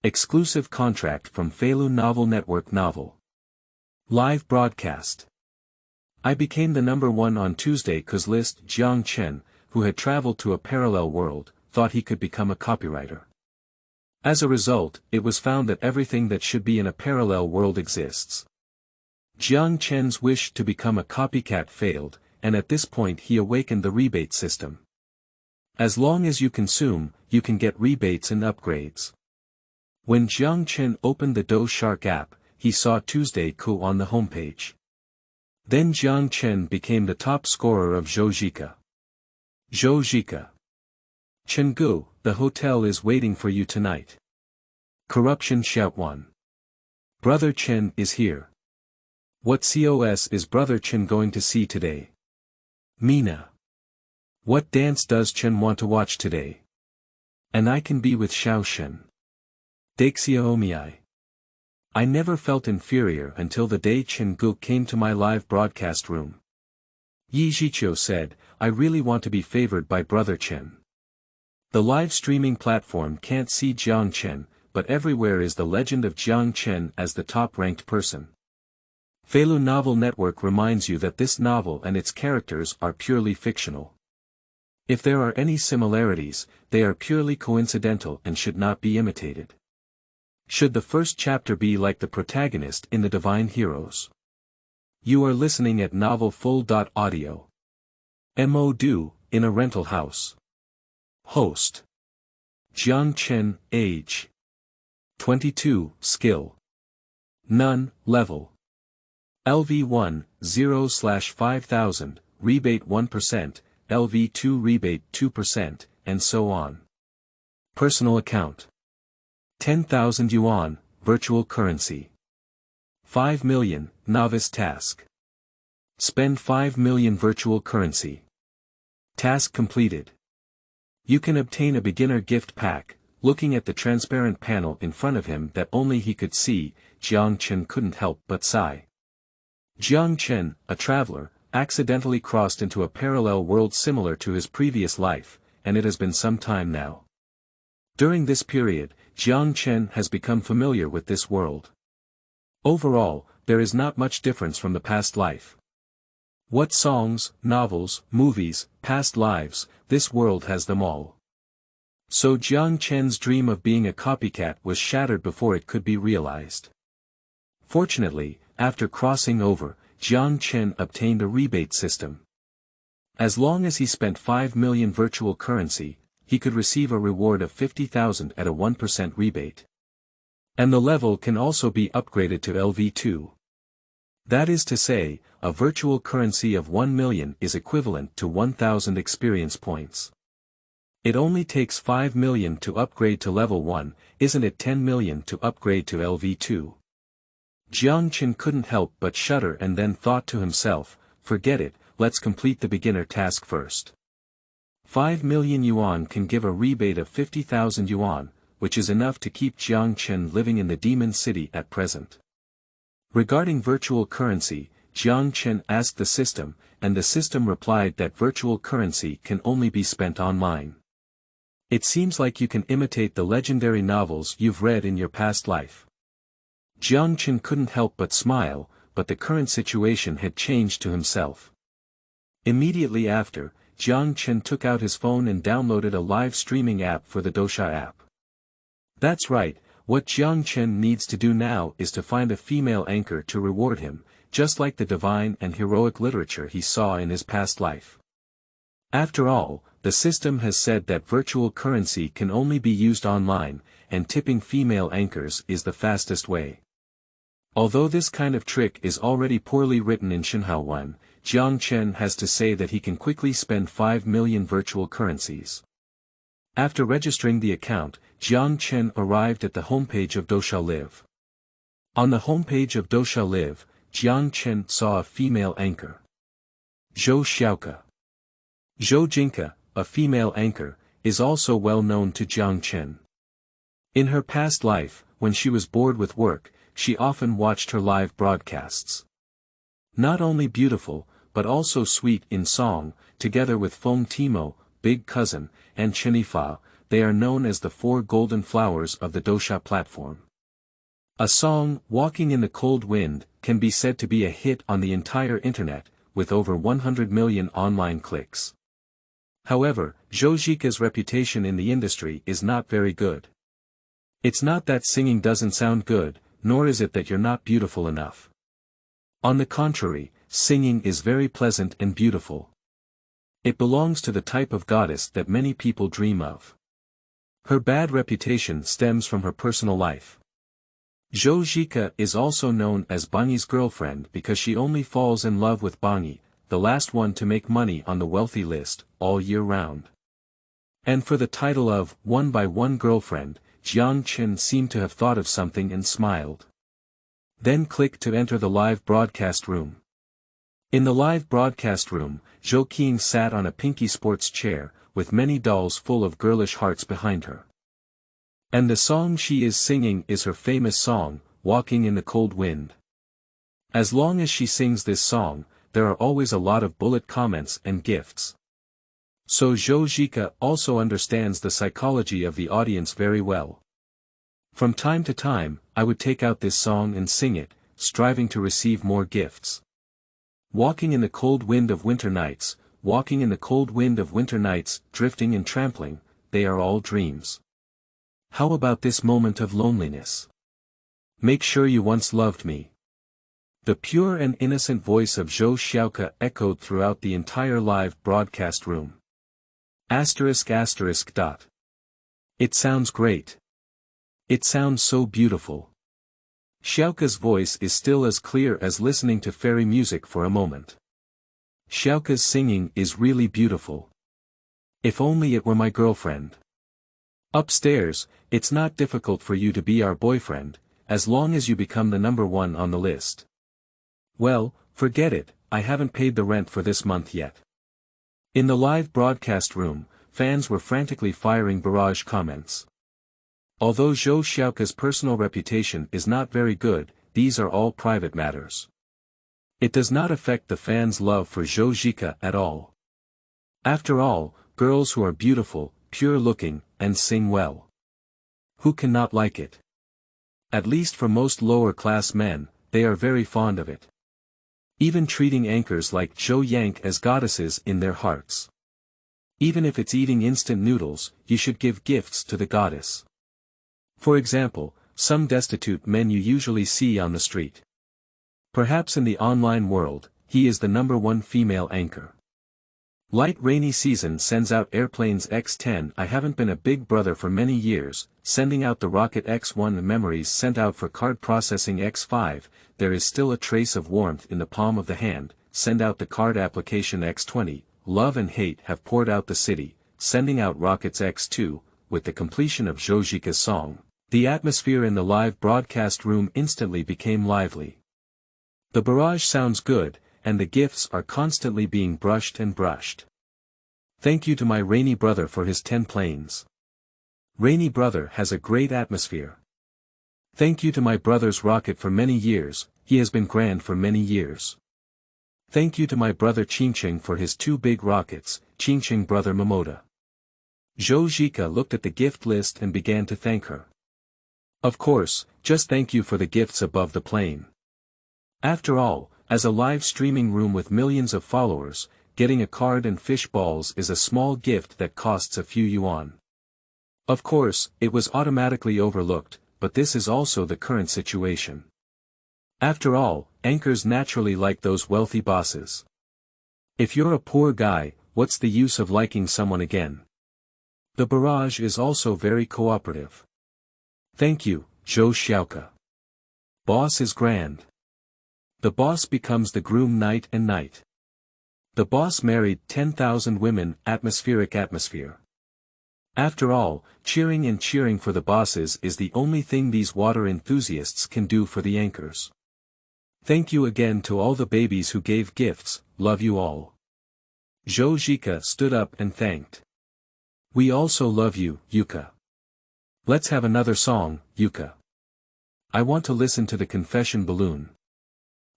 Exclusive contract from Feilu Novel Network Novel. Live broadcast. I became the #1 on Tuesday 'cause list Jiang Chen, who had traveled to a parallel world, thought he could become a copywriter. As a result, it was found that everything that should be in a parallel world exists. Jiang Chen's wish to become a copycat failed, and at this point he awakened the rebate system. As long as you consume, you can get rebates and upgrades. When Jiang Chen opened the Dou Shark app, he saw Tuesday Ku on the homepage. Then Jiang Chen became the top scorer of Zhou Yuke. Zhou Yuke. Chenggu, the hotel is waiting for you tonight. Corruption Chenyuan. Brother Chen is here. What COS is Brother Chen going to see today? Mina. What dance does Chen want to watch today? And I can be with Xiao Shen. Daxiaomiai. I never felt inferior until the day Chenggu came to my live broadcast room. Yi Zhiqiu said, I really want to be favored by Brother Chen. The live streaming platform can't see Jiang Chen, but everywhere is the legend of Jiang Chen as the top-ranked person. Feilu Novel Network reminds you that this novel and its characters are purely fictional. If there are any similarities, they are purely coincidental and should not be imitated. Should the first chapter be like the protagonist in the Divine Heroes? You are listening at novelfull.audio. Mo. In a rental house. Host. Jiang Chen, age. 22, skill. None, level. LV1, 0/5000, rebate 1%, LV2 rebate 2%, and so on. Personal account. 10,000 yuan, virtual currency. 5 million, novice task. Spend 5 million virtual currency. Task completed. You can obtain a beginner gift pack. Looking at the transparent panel in front of him that only he could see, Jiang Chen couldn't help but sigh. Jiang Chen, a traveler, accidentally crossed into a parallel world similar to his previous life, and it has been some time now. During this period, Jiang Chen has become familiar with this world. Overall, there is not much difference from the past life. What songs, novels, movies, past lives, this world has them all. So Jiang Chen's dream of being a copycat was shattered before it could be realized. Fortunately, after crossing over, Jiang Chen obtained a rebate system. As long as he spent 5 million virtual currency, he could receive a reward of 50,000 at a 1% rebate. And the level can also be upgraded to LV2. That is to say, a virtual currency of 1 million is equivalent to 1,000 experience points. It only takes 5 million to upgrade to level 1, isn't it 10 million to upgrade to LV2? Jiang Chen couldn't help but shudder and then thought to himself, forget it, let's complete the beginner task first. 5 million yuan can give a rebate of 50,000 yuan, which is enough to keep Jiang Chen living in the Demon City at present. Regarding virtual currency, Jiang Chen asked the system, and the system replied that virtual currency can only be spent online. It seems like you can imitate the legendary novels you've read in your past life. Jiang Chen couldn't help but smile, but the current situation had changed to himself. Immediately after, Jiang Chen took out his phone and downloaded a live streaming app for the Dou Shark app. That's right, what Jiang Chen needs to do now is to find a female anchor to reward him, just like the divine and heroic literature he saw in his past life. After all, the system has said that virtual currency can only be used online, and tipping female anchors is the fastest way. Although this kind of trick is already poorly written in Chenyuan, Jiang Chen has to say that he can quickly spend 5 million virtual currencies. After registering the account, Jiang Chen arrived at the homepage of Dou Shark Live. On the homepage of Dou Shark Live, Jiang Chen saw a female anchor. Zhou Yuke. Zhou Yuke, a female anchor, is also well known to Jiang Chen. In her past life, when she was bored with work, she often watched her live broadcasts. Not only beautiful, but also sweet in song, together with Feng Timo, Big Cousin, and Chenifa, they are known as the 4 golden flowers of the Dou Shark Platform. A song, Walking in the Cold Wind, can be said to be a hit on the entire internet, with over 100 million online clicks. However, Zhou Yuke's reputation in the industry is not very good. It's not that singing doesn't sound good, nor is it that you're not beautiful enough. On the contrary, singing is very pleasant and beautiful. It belongs to the type of goddess that many people dream of. Her bad reputation stems from her personal life. Zhou Yuke is also known as Bangi's girlfriend because she only falls in love with Bangi, the last one to make money on the wealthy list, all year round. And for the title of One by One Girlfriend, Jiang Chen seemed to have thought of something and smiled. Then click to enter the live broadcast room. In the live broadcast room, Zhou Yuke sat on a pinky sports chair, with many dolls full of girlish hearts behind her. And the song she is singing is her famous song, Walking in the Cold Wind. As long as she sings this song, there are always a lot of bullet comments and gifts. So Zhou Yuke also understands the psychology of the audience very well. From time to time, I would take out this song and sing it, striving to receive more gifts. Walking in the cold wind of winter nights, walking in the cold wind of winter nights, drifting and trampling, they are all dreams. How about this moment of loneliness? Make sure you once loved me. The pure and innocent voice of Zhou Yuke echoed throughout the entire live broadcast room. ***. It sounds great. It sounds so beautiful. Xiaoke's voice is still as clear as listening to fairy music for a moment. Xiaoke's singing is really beautiful. If only it were my girlfriend. Upstairs, it's not difficult for you to be our boyfriend, as long as you become the number 1 on the list. Well, forget it, I haven't paid the rent for this month yet. In the live broadcast room, fans were frantically firing barrage comments. Although Zhou Yuke's personal reputation is not very good, these are all private matters. It does not affect the fans' love for Zhou Yuke at all. After all, girls who are beautiful, pure-looking, and sing well. Who cannot like it? At least for most lower-class men, they are very fond of it. Even treating anchors like Zhou Yan as goddesses in their hearts. Even if it's eating instant noodles, you should give gifts to the goddess. For example, some destitute men you usually see on the street. Perhaps in the online world, he is the number 1 female anchor. Light rainy season sends out airplanes X10. I haven't been a big brother for many years, sending out the rocket X1 memories sent out for card processing X5, there is still a trace of warmth in the palm of the hand, send out the card application X20, love and hate have poured out the city, sending out rockets X2, with the completion of Zhou Yuke's song. The atmosphere in the live broadcast room instantly became lively. The barrage sounds good, and the gifts are constantly being brushed and brushed. Thank you to my rainy brother for his 10 planes. Rainy brother has a great atmosphere. Thank you to my brother's rocket for many years, he has been grand for many years. Thank you to my brother Chenyuan for his 2 big rockets, Chenyuan brother Momoda. Zhou Yuke looked at the gift list and began to thank her. Of course, just thank you for the gifts above the plane. After all, as a live streaming room with millions of followers, getting a card and fish balls is a small gift that costs a few yuan. Of course, it was automatically overlooked, but this is also the current situation. After all, anchors naturally like those wealthy bosses. If you're a poor guy, what's the use of liking someone again? The barrage is also very cooperative. Thank you, Zhou Yuke. Boss is grand. The boss becomes the groom night and night. The boss married 10,000 women, atmospheric atmosphere. After all, cheering and cheering for the bosses is the only thing these water enthusiasts can do for the anchors. Thank you again to all the babies who gave gifts, love you all. Zhou Yuke stood up and thanked. We also love you, Yuke. Let's have another song, Yuke. I want to listen to the confession balloon.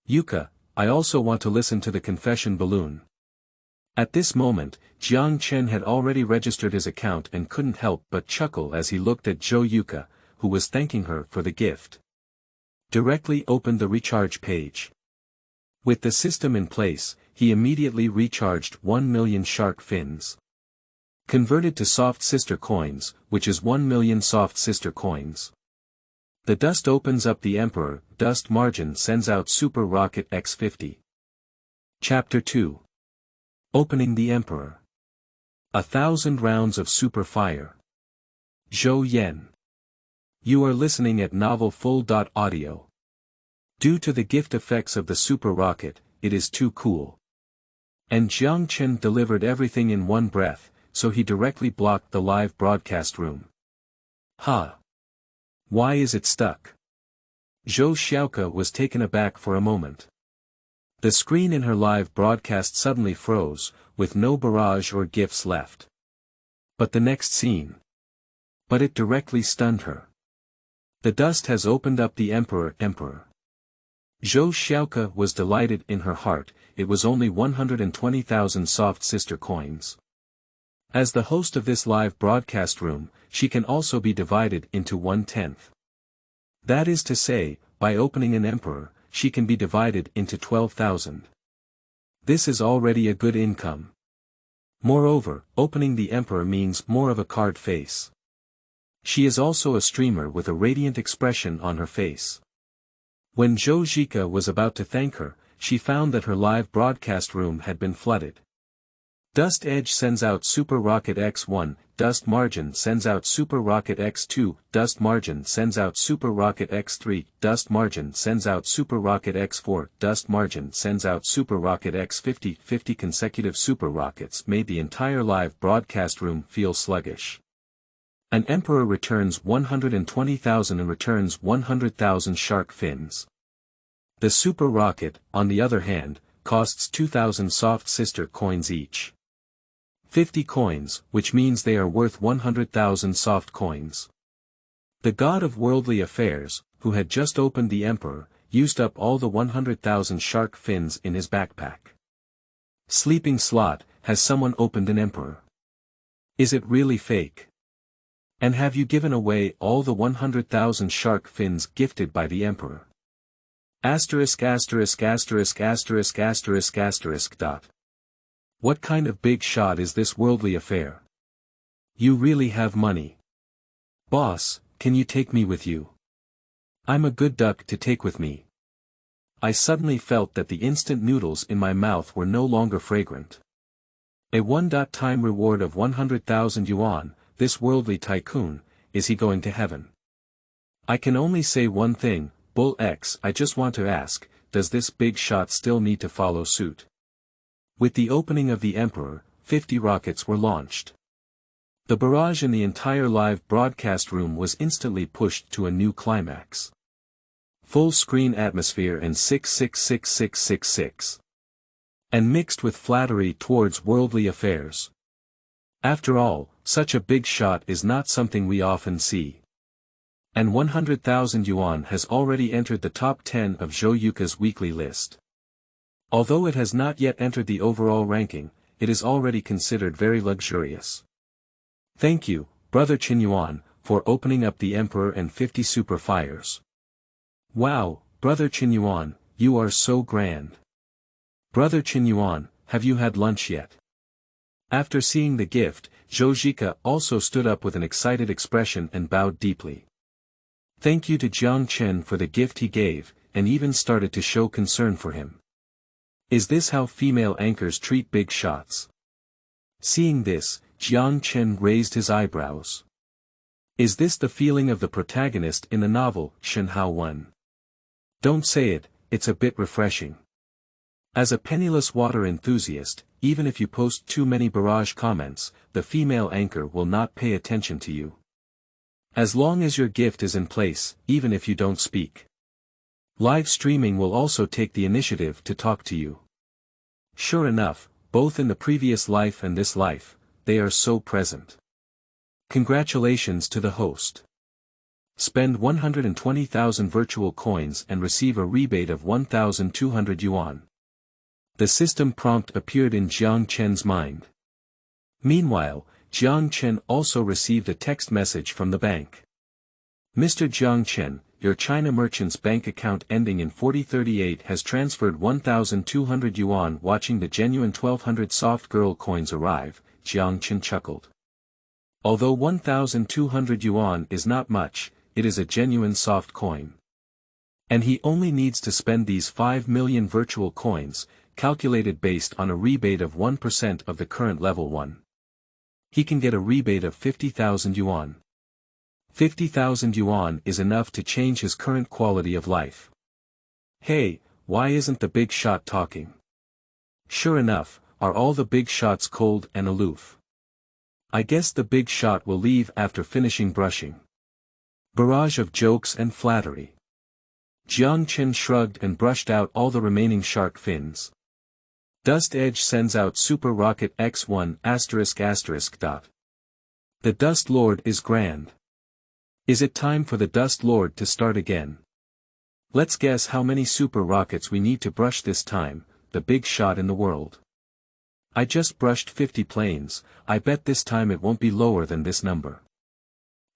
Yuke, I also want to listen to the confession balloon. At this moment, Jiang Chen had already registered his account and couldn't help but chuckle as he looked at Zhou Yuke, who was thanking her for the gift. Directly opened the recharge page. With the system in place, he immediately recharged 1 million shark fins. Converted to soft sister coins, which is 1 million soft sister coins. The dust opens up the Emperor, dust margin sends out Super Rocket X50. Chapter 2. Opening the Emperor. 1,000 rounds of super fire. Zhou Yan. You are listening at Novel Full.audio. Due to the gift effects of the super rocket, it is too cool. And Jiang Chen delivered everything in one breath, so he directly blocked the live broadcast room. Ha! Why is it stuck? Zhou Yuke was taken aback for a moment. The screen in her live broadcast suddenly froze, with no barrage or gifts left. But the next scene. But it directly stunned her. The dust has opened up the Emperor. Zhou Yuke was delighted in her heart, it was only 120,000 soft sister coins. As the host of this live broadcast room, she can also be divided into 1/10. That is to say, by opening an Emperor, she can be divided into 12,000. This is already a good income. Moreover, opening the Emperor means more of a card face. She is also a streamer with a radiant expression on her face. When Zhou Yuke was about to thank her, she found that her live broadcast room had been flooded. Dust Edge sends out Super Rocket X1, Dust Margin sends out Super Rocket X2, Dust Margin sends out Super Rocket X3, Dust Margin sends out Super Rocket X4, Dust Margin sends out Super Rocket X50. 50 consecutive super rockets made the entire live broadcast room feel sluggish. An Emperor returns 120,000 and returns 100,000 shark fins. The super rocket, on the other hand, costs 2,000 soft sister coins each. 50 coins, which means they are worth 100,000 soft coins. The god of worldly affairs, who had just opened the Emperor, used up all the 100,000 shark fins in his backpack. Sleeping slot, has someone opened an Emperor? Is it really fake? And have you given away all the 100,000 shark fins gifted by the Emperor? Asterisk. What kind of big shot is this worldly affair? You really have money. Boss, can you take me with you? I'm a good duck to take with me. I suddenly felt that the instant noodles in my mouth were no longer fragrant. A one-time reward of 100,000 yuan, this worldly tycoon, is he going to heaven? I can only say one thing, Bull X. I just want to ask, does this big shot still need to follow suit? With the opening of the Emperor, 50 rockets were launched. The barrage in the entire live broadcast room was instantly pushed to a new climax. Full screen atmosphere and 6666666. And mixed with flattery towards worldly affairs. After all, such a big shot is not something we often see. And 100,000 yuan has already entered the top 10 of Zhou Yuke's weekly list. Although it has not yet entered the overall ranking, it is already considered very luxurious. Thank you, Brother Chenyuan, for opening up the Emperor and 50 super fires. Wow, Brother Chenyuan, you are so grand. Brother Chenyuan, have you had lunch yet? After seeing the gift, Zhou Yuke also stood up with an excited expression and bowed deeply. Thank you to Jiang Chen for the gift he gave, and even started to show concern for him. Is this how female anchors treat big shots? Seeing this, Jiang Chen raised his eyebrows. Is this the feeling of the protagonist in the novel, Chenyuan? Don't say it, it's a bit refreshing. As a penniless water enthusiast, even if you post too many barrage comments, the female anchor will not pay attention to you. As long as your gift is in place, even if you don't speak. Live streaming will also take the initiative to talk to you. Sure enough, both in the previous life and this life, they are so present. Congratulations to the host. Spend 120,000 virtual coins and receive a rebate of 1,200 yuan. The system prompt appeared in Jiang Chen's mind. Meanwhile, Jiang Chen also received a text message from the bank. Mr. Jiang Chen, your China merchant's bank account ending in 4038 has transferred 1,200 yuan. Watching the genuine 1200 soft girl coins arrive, Jiang Chen chuckled. Although 1,200 yuan is not much, it is a genuine soft coin. And he only needs to spend these 5 million virtual coins, calculated based on a rebate of 1% of the current level 1. He can get a rebate of 50,000 yuan. 50,000 yuan is enough to change his current quality of life. Hey, why isn't the big shot talking? Sure enough, are all the big shots cold and aloof? I guess the big shot will leave after finishing brushing. Barrage of jokes and flattery. Jiang Chen shrugged and brushed out all the remaining shark fins. Dust Edge sends out Super Rocket X1 ***. The Dust Lord is grand. Is it time for the Dust Lord to start again? Let's guess how many super rockets we need to brush this time, the big shot in the world. I just brushed 50 planes, I bet this time it won't be lower than this number.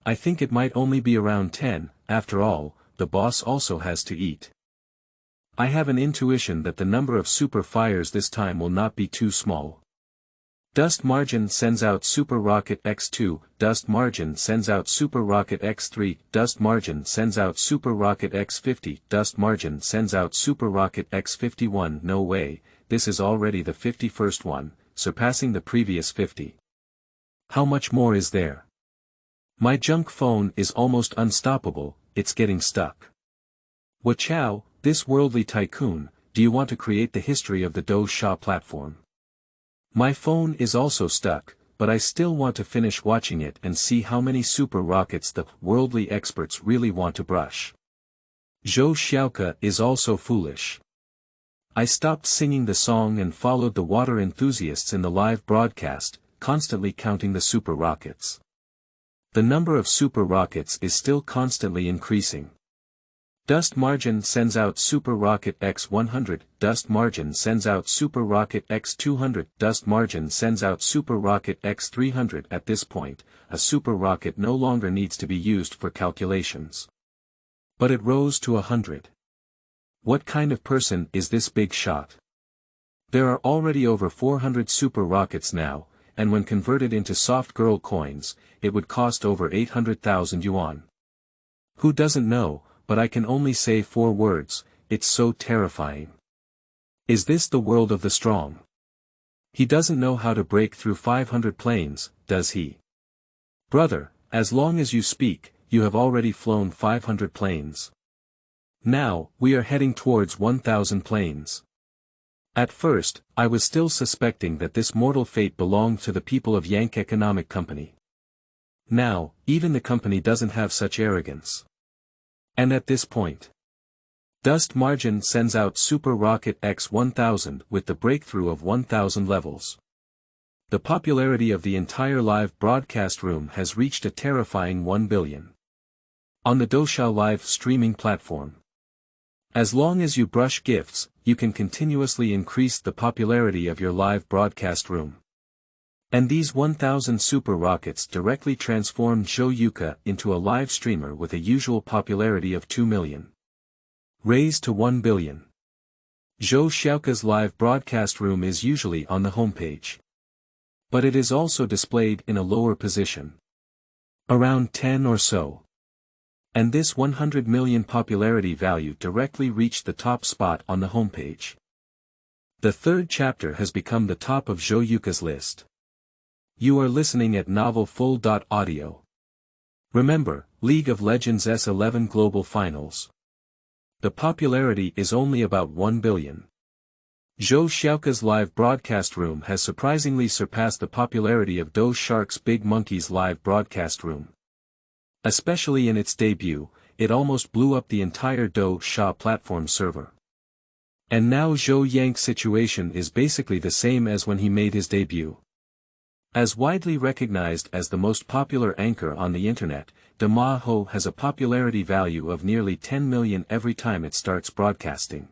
I think it might only be around 10, after all, the boss also has to eat. I have an intuition that the number of super fires this time will not be too small. Dust Margin sends out Super Rocket X2, Dust Margin sends out Super Rocket X3, Dust Margin sends out Super Rocket X50, Dust Margin sends out Super Rocket X51. No way, this is already the 51st one, surpassing the previous 50. How much more is there? My junk phone is almost unstoppable, it's getting stuck. Wachow, this worldly tycoon, do you want to create the history of the Dou Shark Platform? My phone is also stuck, but I still want to finish watching it and see how many super rockets the worldly experts really want to brush. Zhou Yuke is also foolish. I stopped singing the song and followed the water enthusiasts in the live broadcast, constantly counting the super rockets. The number of super rockets is still constantly increasing. Dust Margin sends out Super Rocket X100, Dust Margin sends out Super Rocket X200, Dust Margin sends out Super Rocket X300. At this point, a super rocket no longer needs to be used for calculations. But it rose to 100. What kind of person is this big shot? There are already over 400 super rockets now, and when converted into soft girl coins, it would cost over 800,000 yuan. Who doesn't know? But I can only say 4 words, it's so terrifying. Is this the world of the strong? He doesn't know how to break through 500 planes, does he? Brother, as long as you speak, you have already flown 500 planes. Now, we are heading towards 1,000 planes. At first, I was still suspecting that this mortal fate belonged to the people of Yanke Economic Company. Now, even the company doesn't have such arrogance. And at this point, Dust Margin sends out Super Rocket X1000 with the breakthrough of 1000 levels. The popularity of the entire live broadcast room has reached a terrifying 1 billion. On the Dou Shark live streaming platform. As long as you brush gifts, you can continuously increase the popularity of your live broadcast room. And these 1000 super rockets directly transformed Zhou Yuke into a live streamer with a usual popularity of 2 million. Raised to 1 billion. Zhou Yuke's live broadcast room is usually on the homepage. But it is also displayed in a lower position. Around 10 or so. And this 100 million popularity value directly reached the top spot on the homepage. The third chapter has become the top of Zhou Yuke's list. You are listening at Novel Full.audio. Remember, League of Legends S11 Global Finals. The popularity is only about 1 billion. Zhou Yuke's live broadcast room has surprisingly surpassed the popularity of Dou Shark's Big Monkey's live broadcast room. Especially in its debut, it almost blew up the entire Dou Shark Platform server. And now Zhou Yanke's situation is basically the same as when he made his debut. As widely recognized as the most popular anchor on the internet, Dama Ho has a popularity value of nearly 10 million every time it starts broadcasting.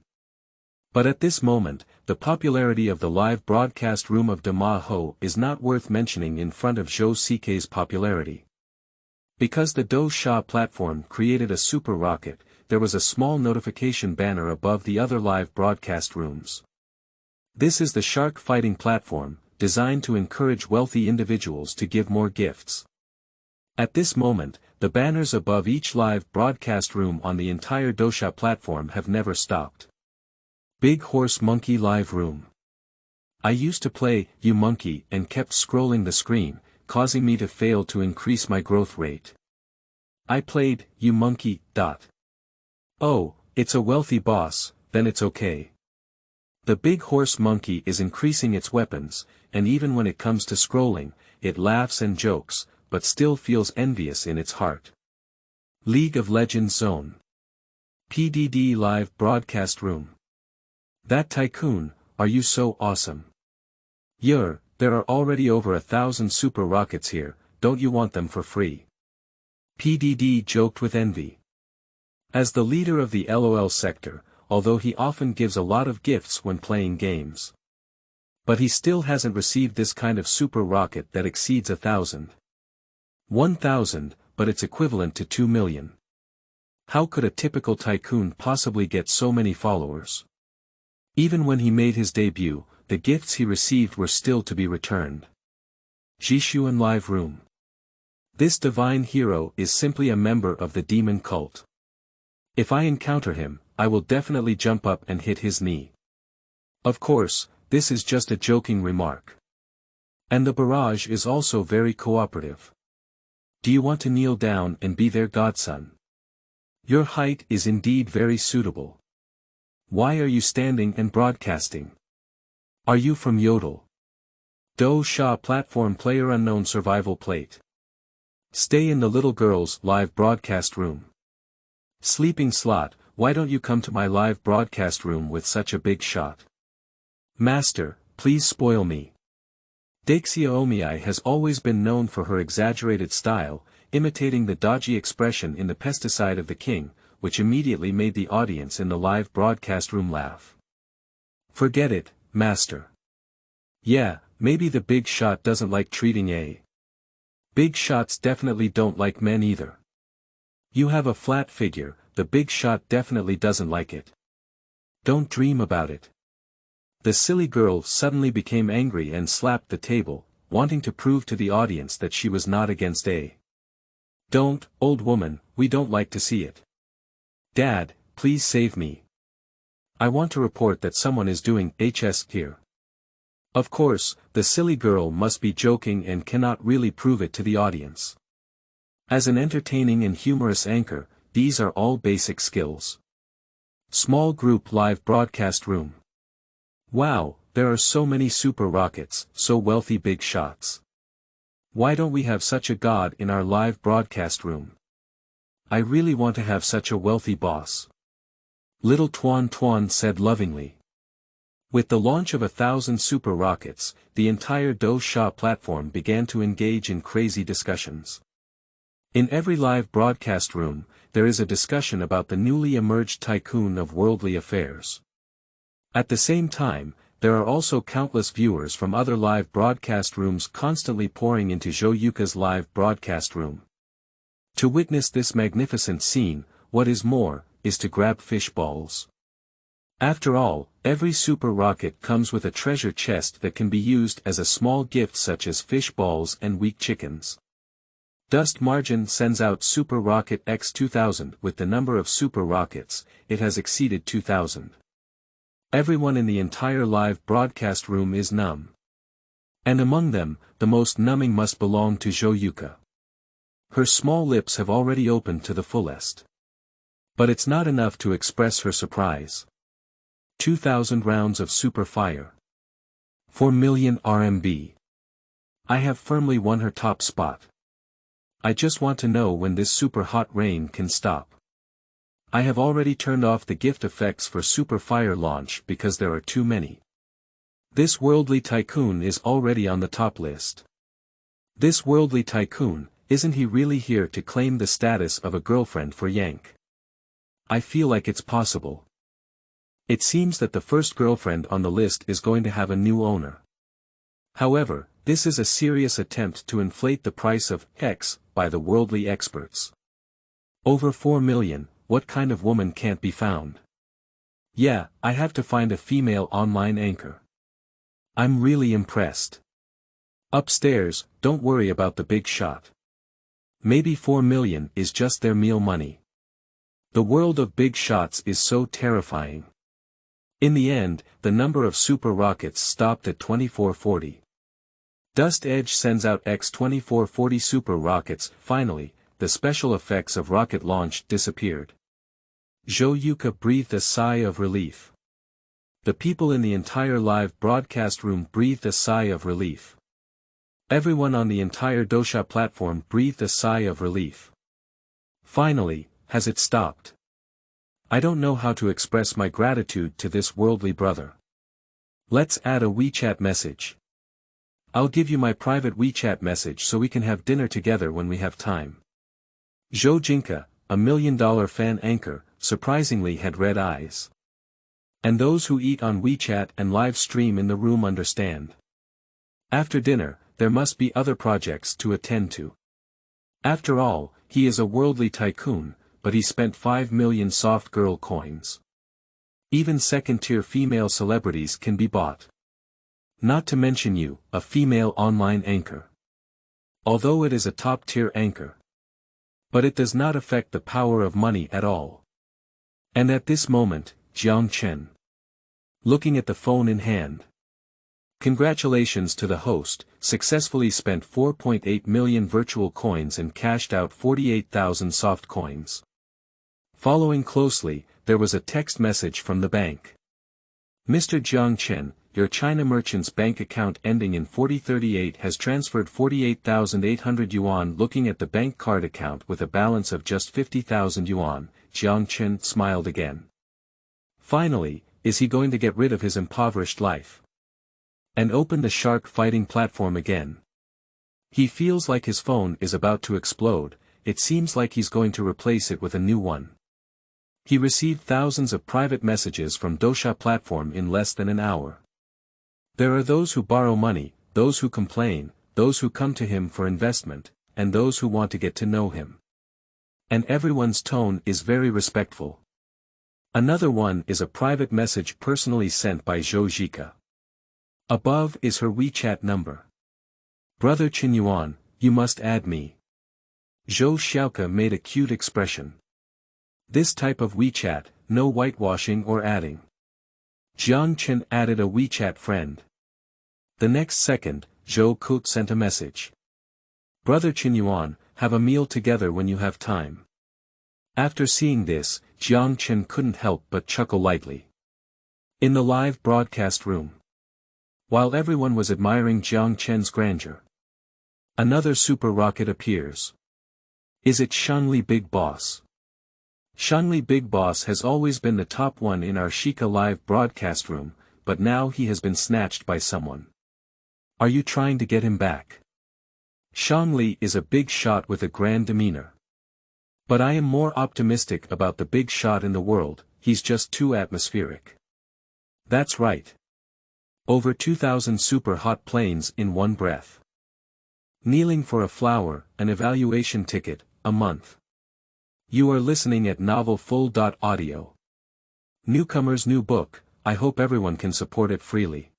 But at this moment, the popularity of the live broadcast room of Dama Ho is not worth mentioning in front of Zhou Yuke's popularity. Because the Dou Shark Platform created a super rocket, there was a small notification banner above the other live broadcast rooms. This is the shark fighting platform, designed to encourage wealthy individuals to give more gifts. At this moment, the banners above each live broadcast room on the entire Dou Shark platform have never stopped. Big Horse Monkey Live Room. I used to play You Monkey and kept scrolling the screen, causing me to fail to increase my growth rate. I played You Monkey. Oh, it's a wealthy boss, then it's okay. The Big Horse Monkey is increasing its weapons, and even when it comes to scrolling, it laughs and jokes, but still feels envious in its heart. League of Legends Zone. PDD Live Broadcast Room. That tycoon, are you so awesome? There are already over 1,000 super rockets here, don't you want them for free? PDD joked with envy. As the leader of the LOL sector, although he often gives a lot of gifts when playing games. But he still hasn't received this kind of super rocket that exceeds 1,000. 1,000, but it's equivalent to 2 million. How could a typical tycoon possibly get so many followers? Even when he made his debut, the gifts he received were still to be returned. Chenyuan Live Room. This divine hero is simply a member of the demon cult. If I encounter him, I will definitely jump up and hit his knee. Of course, this is just a joking remark. And the barrage is also very cooperative. Do you want to kneel down and be their godson? Your height is indeed very suitable. Why are you standing and broadcasting? Are you from Yodel? Dou Shark Platform Player Unknown Survival Plate. Stay in the little girl's live broadcast room. Sleeping Slot, why don't you come to my live broadcast room with such a big shot? Master, please spoil me. Dexia Omei has always been known for her exaggerated style, imitating the dodgy expression in the pesticide of the king, which immediately made the audience in the live broadcast room laugh. Forget it, master. Yeah, maybe the big shot doesn't like treating a. Big shots definitely don't like men either. You have a flat figure, the big shot definitely doesn't like it. Don't dream about it. The silly girl suddenly became angry and slapped the table, wanting to prove to the audience that she was not against a. Don't, old woman, we don't like to see it. Dad, please save me. I want to report that someone is doing HS here. Of course, the silly girl must be joking and cannot really prove it to the audience. As an entertaining and humorous anchor, these are all basic skills. Small group live broadcast room. Wow, there are so many super rockets, so wealthy big shots. Why don't we have such a god in our live broadcast room? I really want to have such a wealthy boss. Little Tuan Tuan said lovingly. With the launch of 1,000 super rockets, the entire Dou Shark platform began to engage in crazy discussions. In every live broadcast room, there is a discussion about the newly emerged tycoon of worldly affairs. At the same time, there are also countless viewers from other live broadcast rooms constantly pouring into Zhou Yuke's live broadcast room. To witness this magnificent scene, what is more, is to grab fish balls. After all, every super rocket comes with a treasure chest that can be used as a small gift such as fish balls and weak chickens. Dust Margin sends out Super Rocket X2000 with the number of super rockets, it has exceeded 2000. Everyone in the entire live broadcast room is numb. And among them, the most numbing must belong to Zhou Yuke. Her small lips have already opened to the fullest. But it's not enough to express her surprise. 2,000 rounds of super fire. 4 million RMB. I have firmly won her top spot. I just want to know when this super hot rain can stop. I have already turned off the gift effects for super fire launch because there are too many. This worldly tycoon is already on the top list. This worldly tycoon, isn't he really here to claim the status of a girlfriend for Yanke? I feel like it's possible. It seems that the first girlfriend on the list is going to have a new owner. However, this is a serious attempt to inflate the price of X by the worldly experts. Over 4 million, what kind of woman can't be found? Yeah, I have to find a female online anchor. I'm really impressed. Upstairs, don't worry about the big shot. Maybe 4 million is just their meal money. The world of big shots is so terrifying. In the end, the number of super rockets stopped at 2440. Dust Edge sends out X-2440 super rockets. Finally, the special effects of rocket launch disappeared. Zhou Yuke breathed a sigh of relief. The people in the entire live broadcast room breathed a sigh of relief. Everyone on the entire Dou Shark platform breathed a sigh of relief. Finally, has it stopped? I don't know how to express my gratitude to this worldly brother. Let's add a WeChat message. I'll give you my private WeChat message so we can have dinner together when we have time. Zhou Yuke, $1 million fan anchor, surprisingly had red eyes. And those who eat on WeChat and live stream in the room understand. After dinner, there must be other projects to attend to. After all, he is a worldly tycoon, but he spent 5 million soft girl coins. Even second-tier female celebrities can be bought. Not to mention you, a female online anchor. Although it is a top-tier anchor. But it does not affect the power of money at all. And at this moment, Jiang Chen. Looking at the phone in hand. Congratulations to the host, successfully spent 4.8 million virtual coins and cashed out 48,000 soft coins. Following closely, there was a text message from the bank. Mr. Jiang Chen, your China merchant's bank account ending in 4038 has transferred 48,800 yuan. Looking at the bank card account with a balance of just 50,000 yuan, Jiang Chen smiled again. Finally, is he going to get rid of his impoverished life? And open the shark fighting platform again? He feels like his phone is about to explode. It seems like he's going to replace it with a new one. He received thousands of private messages from Dou Shark Platform in less than an hour. There are those who borrow money, those who complain, those who come to him for investment, and those who want to get to know him. And everyone's tone is very respectful. Another one is a private message personally sent by Zhou Yuke. Above is her WeChat number. Brother Chenyuan, you must add me. Zhou Yuke made a cute expression. This type of WeChat, no whitewashing or adding. Jiang Chen added a WeChat friend. The next second, Zhou Yuke sent a message. Brother Chenyuan, have a meal together when you have time. After seeing this, Jiang Chen couldn't help but chuckle lightly. In the live broadcast room. While everyone was admiring Jiang Chen's grandeur, another super rocket appears. Is it Shanli Big Boss? Shanli Big Boss has always been the top one in our Shika live broadcast room, but now he has been snatched by someone. Are you trying to get him back? Shanli is a big shot with a grand demeanor. But I am more optimistic about the big shot in the world, he's just too atmospheric. That's right. Over 2,000 super hot planes in one breath. Kneeling for a flower, an evaluation ticket, a month. You are listening at novelfull.audio. Newcomer's new book, I hope everyone can support it freely.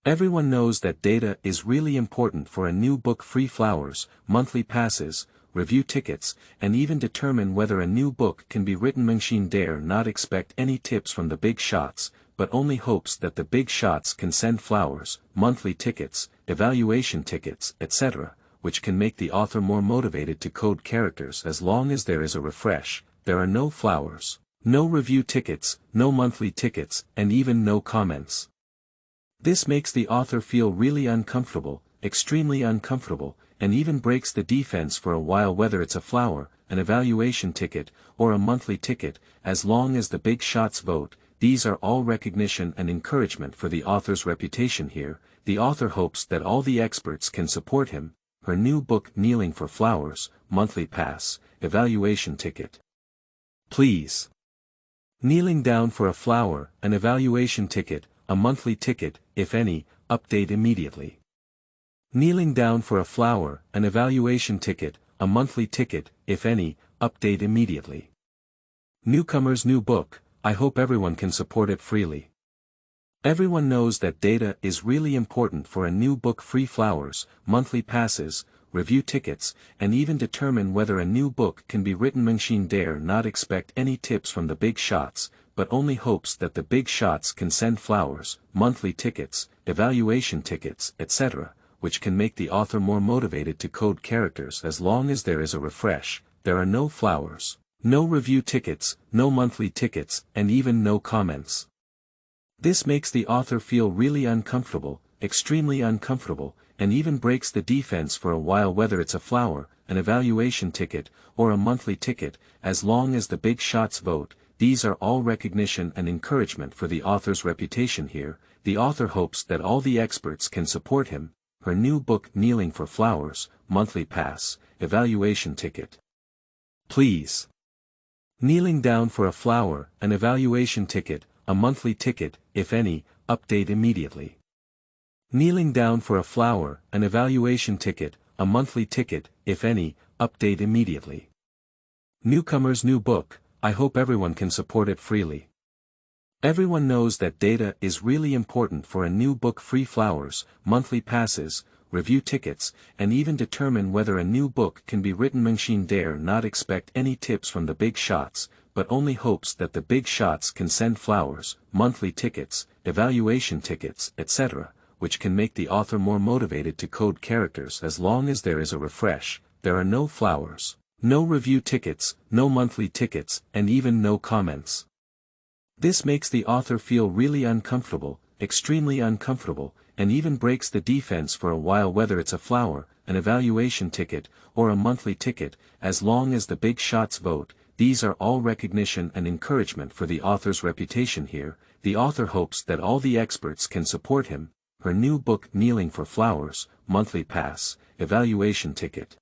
Everyone knows that data is really important for a new book. Free flowers, monthly passes, review tickets, and even determine whether a new book can be written. Mengxin dare not expect any tips from the big shots, but only hopes that the big shots can send flowers, monthly tickets, evaluation tickets, etc., which can make the author more motivated to code characters. As long as there is a refresh, there are no flowers, no review tickets, no monthly tickets, and even no comments. This makes the author feel really uncomfortable, extremely uncomfortable, and even breaks the defense for a while. Whether it's a flower, an evaluation ticket, or a monthly ticket, as long as the big shots vote, these are all recognition and encouragement for the author's reputation here. The author hopes that all the experts can support him. Her new book, Kneeling for Flowers, monthly pass, evaluation ticket. Please. Kneeling down for a flower, an evaluation ticket, a monthly ticket, if any, update immediately. Kneeling down for a flower, an evaluation ticket, a monthly ticket, if any, update immediately. Newcomer's new book, I hope everyone can support it freely. Everyone knows that data is really important for a new book. Free flowers, monthly passes, review tickets, and even determine whether a new book can be written. Mengxin dare not expect any tips from the big shots, but only hopes that the big shots can send flowers, monthly tickets, evaluation tickets, etc., which can make the author more motivated to code characters. As long as there is a refresh, there are no flowers, no review tickets, no monthly tickets, and even no comments. This makes the author feel really uncomfortable, extremely uncomfortable, and even breaks the defense for a while. Whether it's a flower, an evaluation ticket, or a monthly ticket, as long as the big shots vote, these are all recognition and encouragement for the author's reputation here. The author hopes that all the experts can support him. Her new book. Kneeling for flowers, monthly pass, evaluation ticket. Please. Kneeling down for a flower, an evaluation ticket, a monthly ticket, if any, update immediately. Kneeling down for a flower, an evaluation ticket, a monthly ticket, if any, update immediately. Newcomer's new book, I hope everyone can support it freely. Everyone knows that data is really important for a new book. Free flowers, monthly passes, review tickets, and even determine whether a new book can be written. Mengxin dare not expect any tips from the big shots, but only hopes that the big shots can send flowers, monthly tickets, evaluation tickets, etc., which can make the author more motivated to code characters. As long as there is a refresh, there are no flowers, no review tickets, no monthly tickets, and even no comments. This makes the author feel really uncomfortable, extremely uncomfortable, and even breaks the defense for a while. Whether it's a flower, an evaluation ticket, or a monthly ticket, as long as the big shots vote, these are all recognition and encouragement for the author's reputation here. The author hopes that all the experts can support him. Her new book. Kneeling for flowers, monthly pass, evaluation ticket.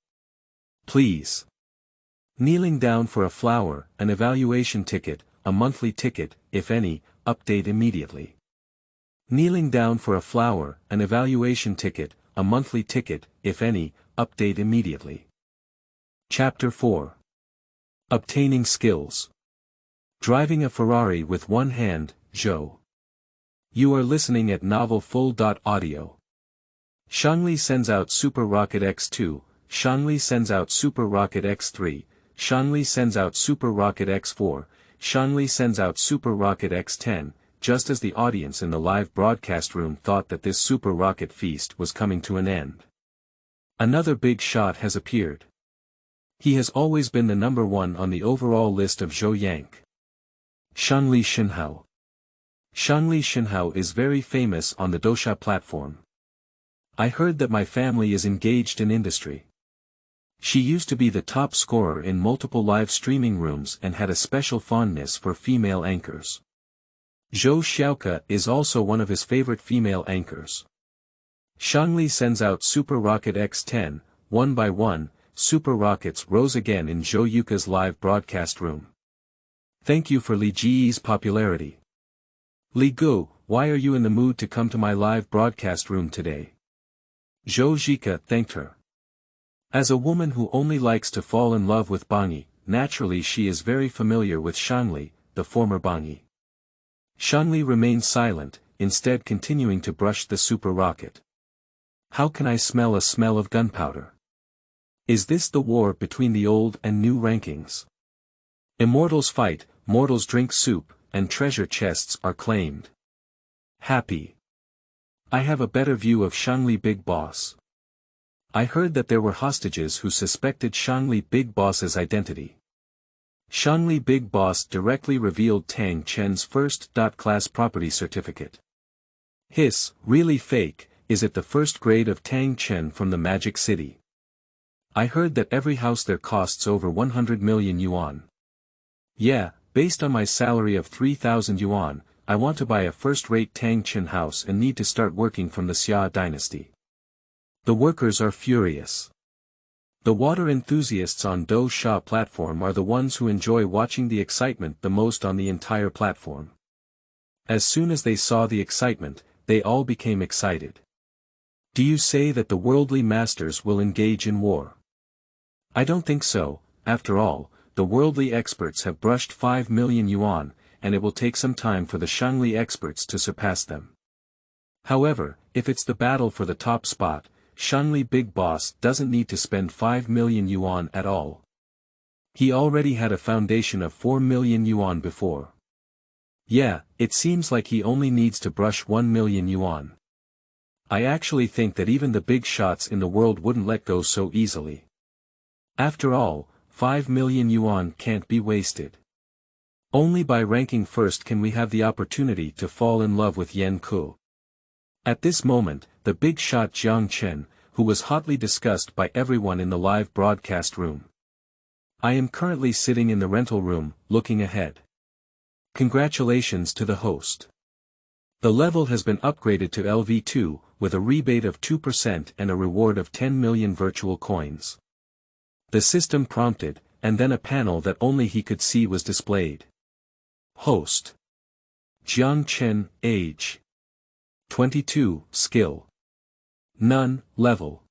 Please. Kneeling down for a flower, an evaluation ticket, a monthly ticket, if any, update immediately. Kneeling down for a flower, an evaluation ticket, a monthly ticket, if any, update immediately. Chapter 4. Obtaining skills. Driving a Ferrari with one hand, Zhou. You are listening at novelfull.audio. Shangli sends out Super Rocket X2, Shangli sends out Super Rocket X3, Shangli sends out Super Rocket X4, Shangli sends out Super Rocket X10, just as the audience in the live broadcast room thought that this super rocket feast was coming to an end. Another big shot has appeared. He has always been the number one on the overall list of Zhou Yan. Shangli Shenhao. Shangli Shenhao is very famous on the Dou Shark Platform. I heard that my family is engaged in industry. She used to be the top scorer in multiple live streaming rooms and had a special fondness for female anchors. Zhou Xiaoke is also one of his favorite female anchors. Shangli sends out Super Rocket X10, one by one, super rockets rose again in Zhou Yuke's live broadcast room. Thank you for Li Ji's popularity. Li Gu, why are you in the mood to come to my live broadcast room today? Zhou Zhike thanked her. As a woman who only likes to fall in love with Bangi, naturally she is very familiar with Shangli, the former Bangi. Shangli remained silent, instead continuing to brush the super rocket. How can I smell a smell of gunpowder? Is this the war between the old and new rankings? Immortals fight, mortals drink soup, and treasure chests are claimed. Happy. I have a better view of Shangli Big Boss. I heard that there were hostages who suspected Shangli Big Boss's identity. Shangli Big Boss directly revealed Tang Chen's first class property certificate. Hiss, really fake, is it the first grade of Tang Chen from the Magic City? I heard that every house there costs over 100 million yuan. Yeah, based on my salary of 3,000 yuan, I want to buy a first-rate Tang Chen house and need to start working from the Xia dynasty. The workers are furious. The water enthusiasts on Dou Shark Platform are the ones who enjoy watching the excitement the most on the entire platform. As soon as they saw the excitement, they all became excited. Do you say that the worldly masters will engage in war? I don't think so. After all, the worldly experts have brushed 5 million yuan, and it will take some time for the Shangli experts to surpass them. However, if it's the battle for the top spot, Shangli Big Boss doesn't need to spend 5 million yuan at all. He already had a foundation of 4 million yuan before. Yeah, it seems like he only needs to brush 1 million yuan. I actually think that even the big shots in the world wouldn't let go so easily. After all, 5 million yuan can't be wasted. Only by ranking first can we have the opportunity to fall in love with Yanke. At this moment, the big shot Jiang Chen, who was hotly discussed by everyone in the live broadcast room. I am currently sitting in the rental room, looking ahead. Congratulations to the host. The level has been upgraded to LV2, with a rebate of 2% and a reward of 10 million virtual coins. The system prompted, and then a panel that only he could see was displayed. Host. Jiang Chen, age. 22, skill. None, level.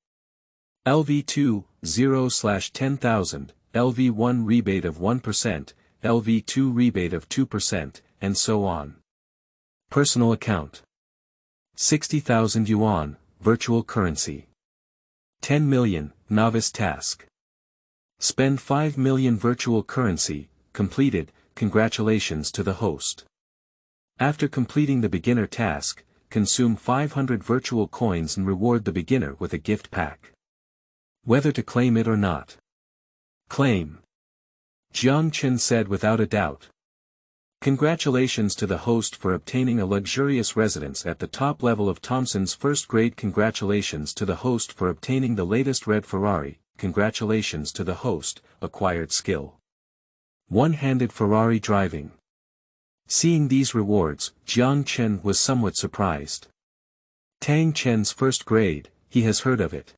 LV2, 0/10,000, LV1 rebate of 1%, LV2 rebate of 2%, and so on. Personal account. 60,000 yuan, virtual currency. 10 million, novice task. Spend 5 million virtual currency, completed, congratulations to the host. After completing the beginner task, consume 500 virtual coins and reward the beginner with a gift pack. Whether to claim it or not. Claim. Jiang Chen said without a doubt. Congratulations to the host for obtaining a luxurious residence at the top level of Thompson's first grade. Congratulations to the host for obtaining the latest red Ferrari. Congratulations to the host, acquired skill. One-handed Ferrari driving. Seeing these rewards, Jiang Chen was somewhat surprised. Tang Chen's first grade, he has heard of it.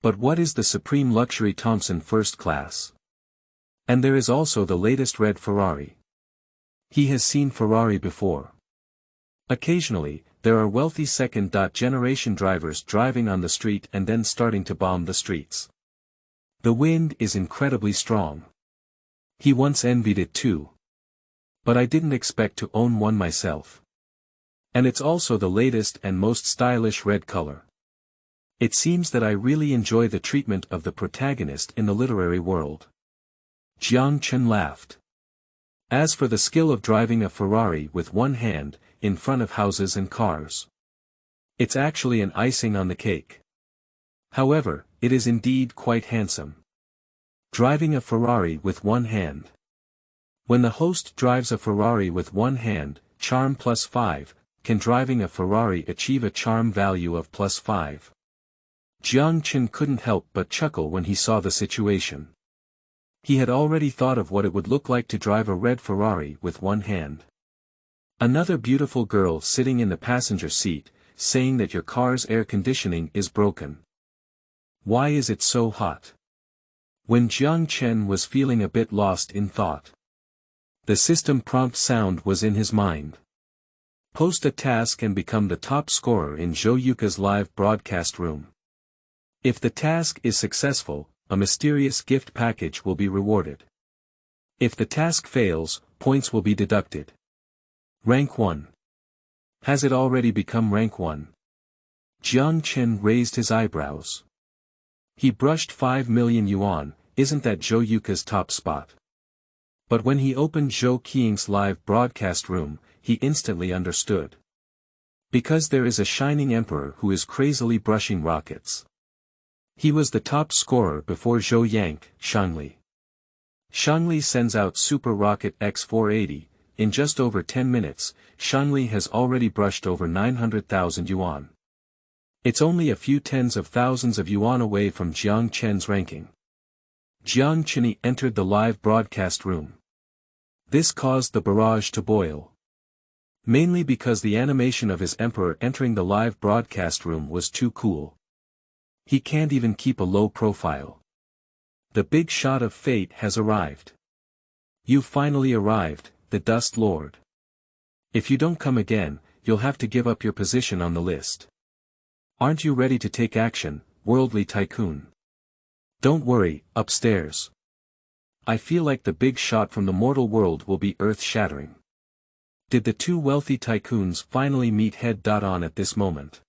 But what is the supreme luxury Thompson first class? And there is also the latest red Ferrari. He has seen Ferrari before. Occasionally, there are wealthy second-generation drivers driving on the street and then starting to bomb the streets. The wind is incredibly strong. He once envied it too. But I didn't expect to own one myself. And it's also the latest and most stylish red color. It seems that I really enjoy the treatment of the protagonist in the literary world. Jiang Chen laughed. As for the skill of driving a Ferrari with one hand, in front of houses and cars. It's actually an icing on the cake. However, it is indeed quite handsome. Driving a Ferrari with one hand. When the host drives a Ferrari with one hand, charm +5, can driving a Ferrari achieve a charm value of +5? Jiang Chen couldn't help but chuckle when he saw the situation. He had already thought of what it would look like to drive a red Ferrari with one hand. Another beautiful girl sitting in the passenger seat, saying that your car's air conditioning is broken. Why is it so hot? When Jiang Chen was feeling a bit lost in thought. The system prompt sound was in his mind. Post a task and become the top scorer in Zhou Yuke's live broadcast room. If the task is successful, a mysterious gift package will be rewarded. If the task fails, points will be deducted. Rank 1. Has it already become rank 1? Jiang Chen raised his eyebrows. He brushed 5 million yuan, isn't that Zhou Yuke's top spot? But when he opened Zhou Qing's live broadcast room, he instantly understood. Because there is a shining emperor who is crazily brushing rockets. He was the top scorer before Zhou Yanke, Shangli. Shangli sends out Super Rocket X480, in just over 10 minutes, Shangli has already brushed over 900,000 yuan. It's only a few tens of thousands of yuan away from Jiang Chen's ranking. Jiang Chen entered the live broadcast room. This caused the barrage to boil. Mainly because the animation of his emperor entering the live broadcast room was too cool. He can't even keep a low profile. The big shot of fate has arrived. You finally arrived, the Dust Lord. If you don't come again, you'll have to give up your position on the list. Aren't you ready to take action, worldly tycoon? Don't worry, upstairs. I feel like the big shot from the mortal world will be earth-shattering. Did the two wealthy tycoons finally meet head-on at this moment?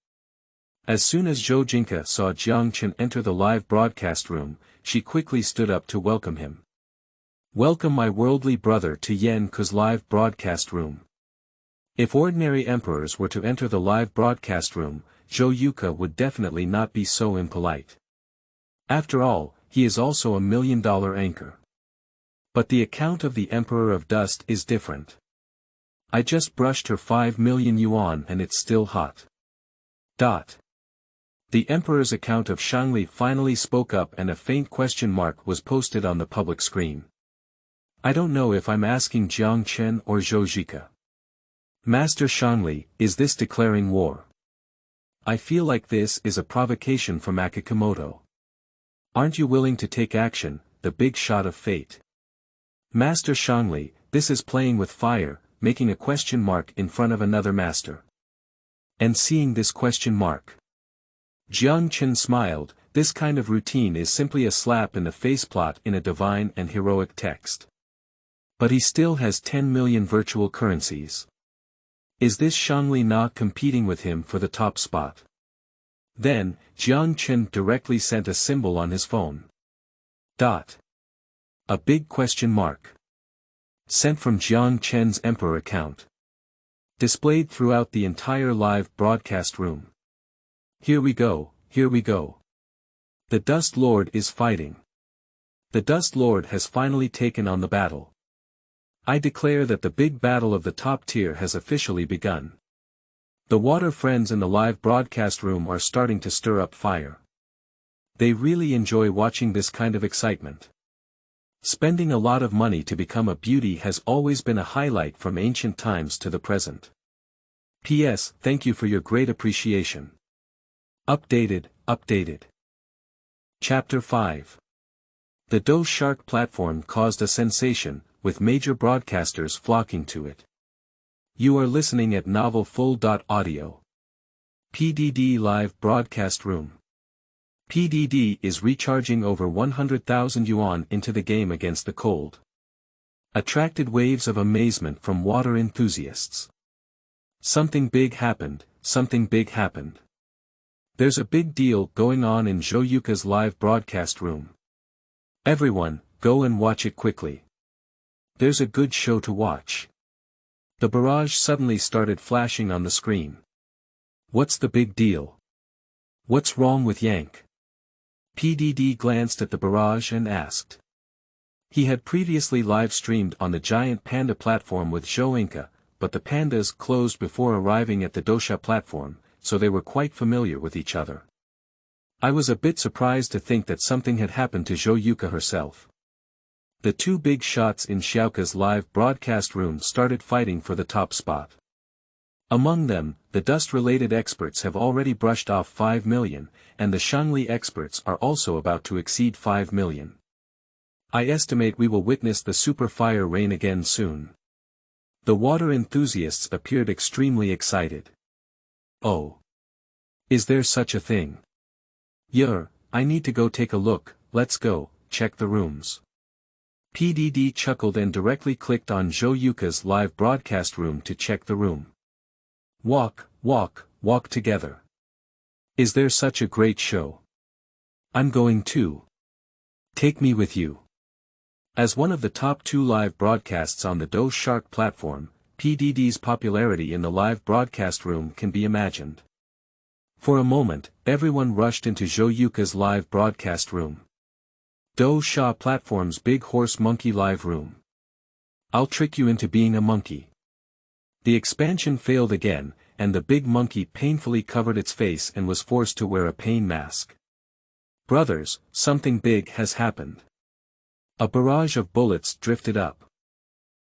As soon as Zhou Yuke saw Jiang Chen enter the live broadcast room, she quickly stood up to welcome him. Welcome my worldly brother to Yanke's live broadcast room. If ordinary emperors were to enter the live broadcast room, Zhou Yuke would definitely not be so impolite. After all, he is also a $1 million anchor. But the account of the Emperor of Dust is different. I just brushed her 5 million yuan and it's still hot. The Emperor's account of Shangli finally spoke up and a faint question mark was posted on the public screen. I don't know if I'm asking Jiang Chen or Zhou Yuke. Master Shangli, is this declaring war? I feel like this is a provocation from Akikomoto. Aren't you willing to take action, the big shot of fate? Master Shangli, this is playing with fire, making a question mark in front of another master. And seeing this question mark. Jiang Chen smiled, this kind of routine is simply a slap in the face plot in a divine and heroic text. But he still has 10 million virtual currencies. Is this Shangli not competing with him for the top spot? Then, Jiang Chen directly sent a symbol on his phone. A big question mark. Sent from Jiang Chen's Emperor account. Displayed throughout the entire live broadcast room. Here we go, here we go. The Dust Lord is fighting. The Dust Lord has finally taken on the battle. I declare that the big battle of the top tier has officially begun. The water friends in the live broadcast room are starting to stir up fire. They really enjoy watching this kind of excitement. Spending a lot of money to become a beauty has always been a highlight from ancient times to the present. P.S. Thank you for your great appreciation. Updated. Chapter 5. The Dou Shark Platform caused a sensation, with major broadcasters flocking to it. You are listening at Novel Full.audio. PDD Live Broadcast Room. PDD is recharging over 100,000 yuan into the game against the cold. Attracted waves of amazement from water enthusiasts. Something big happened, something big happened. There's a big deal going on in Zhou Yuke's live broadcast room. Everyone, go and watch it quickly. There's a good show to watch. The barrage suddenly started flashing on the screen. What's the big deal? What's wrong with Yanke? PDD glanced at the barrage and asked. He had previously live-streamed on the giant panda platform with Zhou Yuke, but the pandas closed before arriving at the Dou Shark platform, so they were quite familiar with each other. I was a bit surprised to think that something had happened to Zhou Yuke herself. The two big shots in Xiaoka's live broadcast room started fighting for the top spot. Among them, the dust-related experts have already brushed off 5 million, and the Shangli experts are also about to exceed 5 million. I estimate we will witness the super fire rain again soon. The water enthusiasts appeared extremely excited. Oh. Is there such a thing? I need to go take a look, let's go, check the rooms. PDD chuckled and directly clicked on Zhou Yuke's live broadcast room to check the room. Walk together. Is there such a great show? I'm going too. Take me with you. As one of the top 2 live broadcasts on the Dou Shark platform, PDD's popularity in the live broadcast room can be imagined. For a moment, everyone rushed into Zhou Yuke's live broadcast room. Dou Shark platform's big horse monkey live room. I'll trick you into being a monkey. The expansion failed again, and the big monkey painfully covered its face and was forced to wear a pain mask. Brothers, something big has happened. A barrage of bullets drifted up.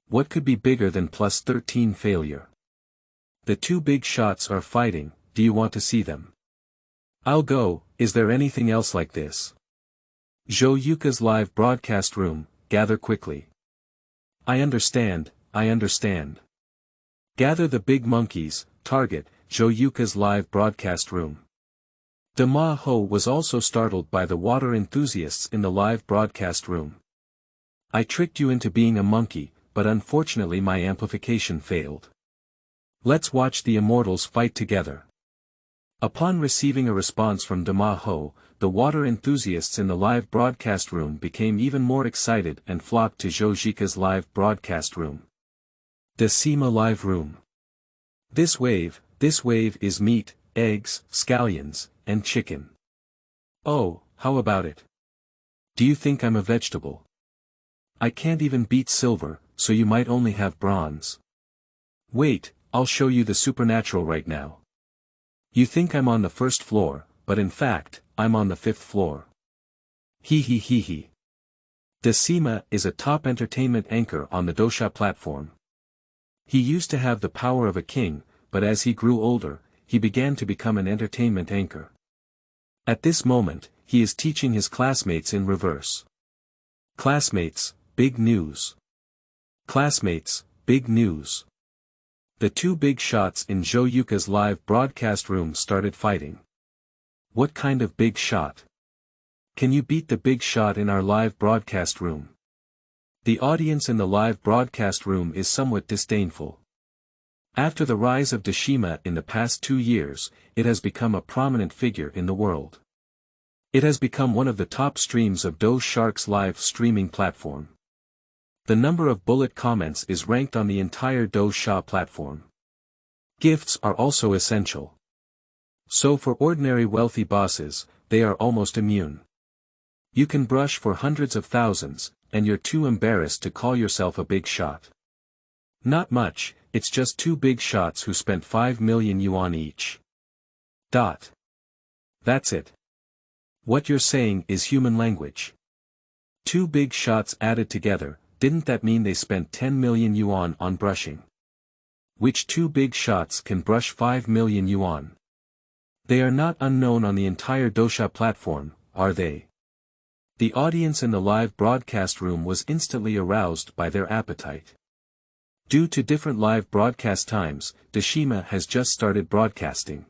What could be bigger than +13 failure? The two big shots are fighting, do you want to see them? I'll go, is there anything else like this? Zhou Yuke's live broadcast room, gather quickly. I understand, I understand. Gather the big monkeys, target, Zhou Yuke's live broadcast room. Dima Ho was also startled by the water enthusiasts in the live broadcast room. I tricked you into being a monkey, but unfortunately my amplification failed. Let's watch the immortals fight together. Upon receiving a response from Dima Ho, the water enthusiasts in the live broadcast room became even more excited and flocked to Zhou Yuke's live broadcast room. Decima Live Room. This wave is meat, eggs, scallions, and chicken. Oh, how about it? Do you think I'm a vegetable? I can't even beat silver, so you might only have bronze. Wait, I'll show you the supernatural right now. You think I'm on the first floor, but in fact, I'm on the 5th floor. Hee hee hee hee. Decima is a top entertainment anchor on the Dou Shark Platform. He used to have the power of a king, but as he grew older, he began to become an entertainment anchor. At this moment, he is teaching his classmates in reverse. Classmates, big news. Classmates, big news. The two big shots in Zhou Yuke's live broadcast room started fighting. What kind of big shot? Can you beat the big shot in our live broadcast room? The audience in the live broadcast room is somewhat disdainful. After the rise of Decima in the past 2 years, it has become a prominent figure in the world. It has become one of the top streams of Dou Shark's live streaming platform. The number of bullet comments is ranked on the entire Dou Shark platform. Gifts are also essential. So for ordinary wealthy bosses, they are almost immune. You can brush for hundreds of thousands, and you're too embarrassed to call yourself a big shot. Not much, it's just 2 big shots who spent 5 million yuan each. That's it. What you're saying is human language. 2 big shots added together, didn't that mean they spent 10 million yuan on brushing? Which 2 big shots can brush 5 million yuan? They are not unknown on the entire Dou Shark platform, are they? The audience in the live broadcast room was instantly aroused by their appetite. Due to different live broadcast times, Decima has just started broadcasting.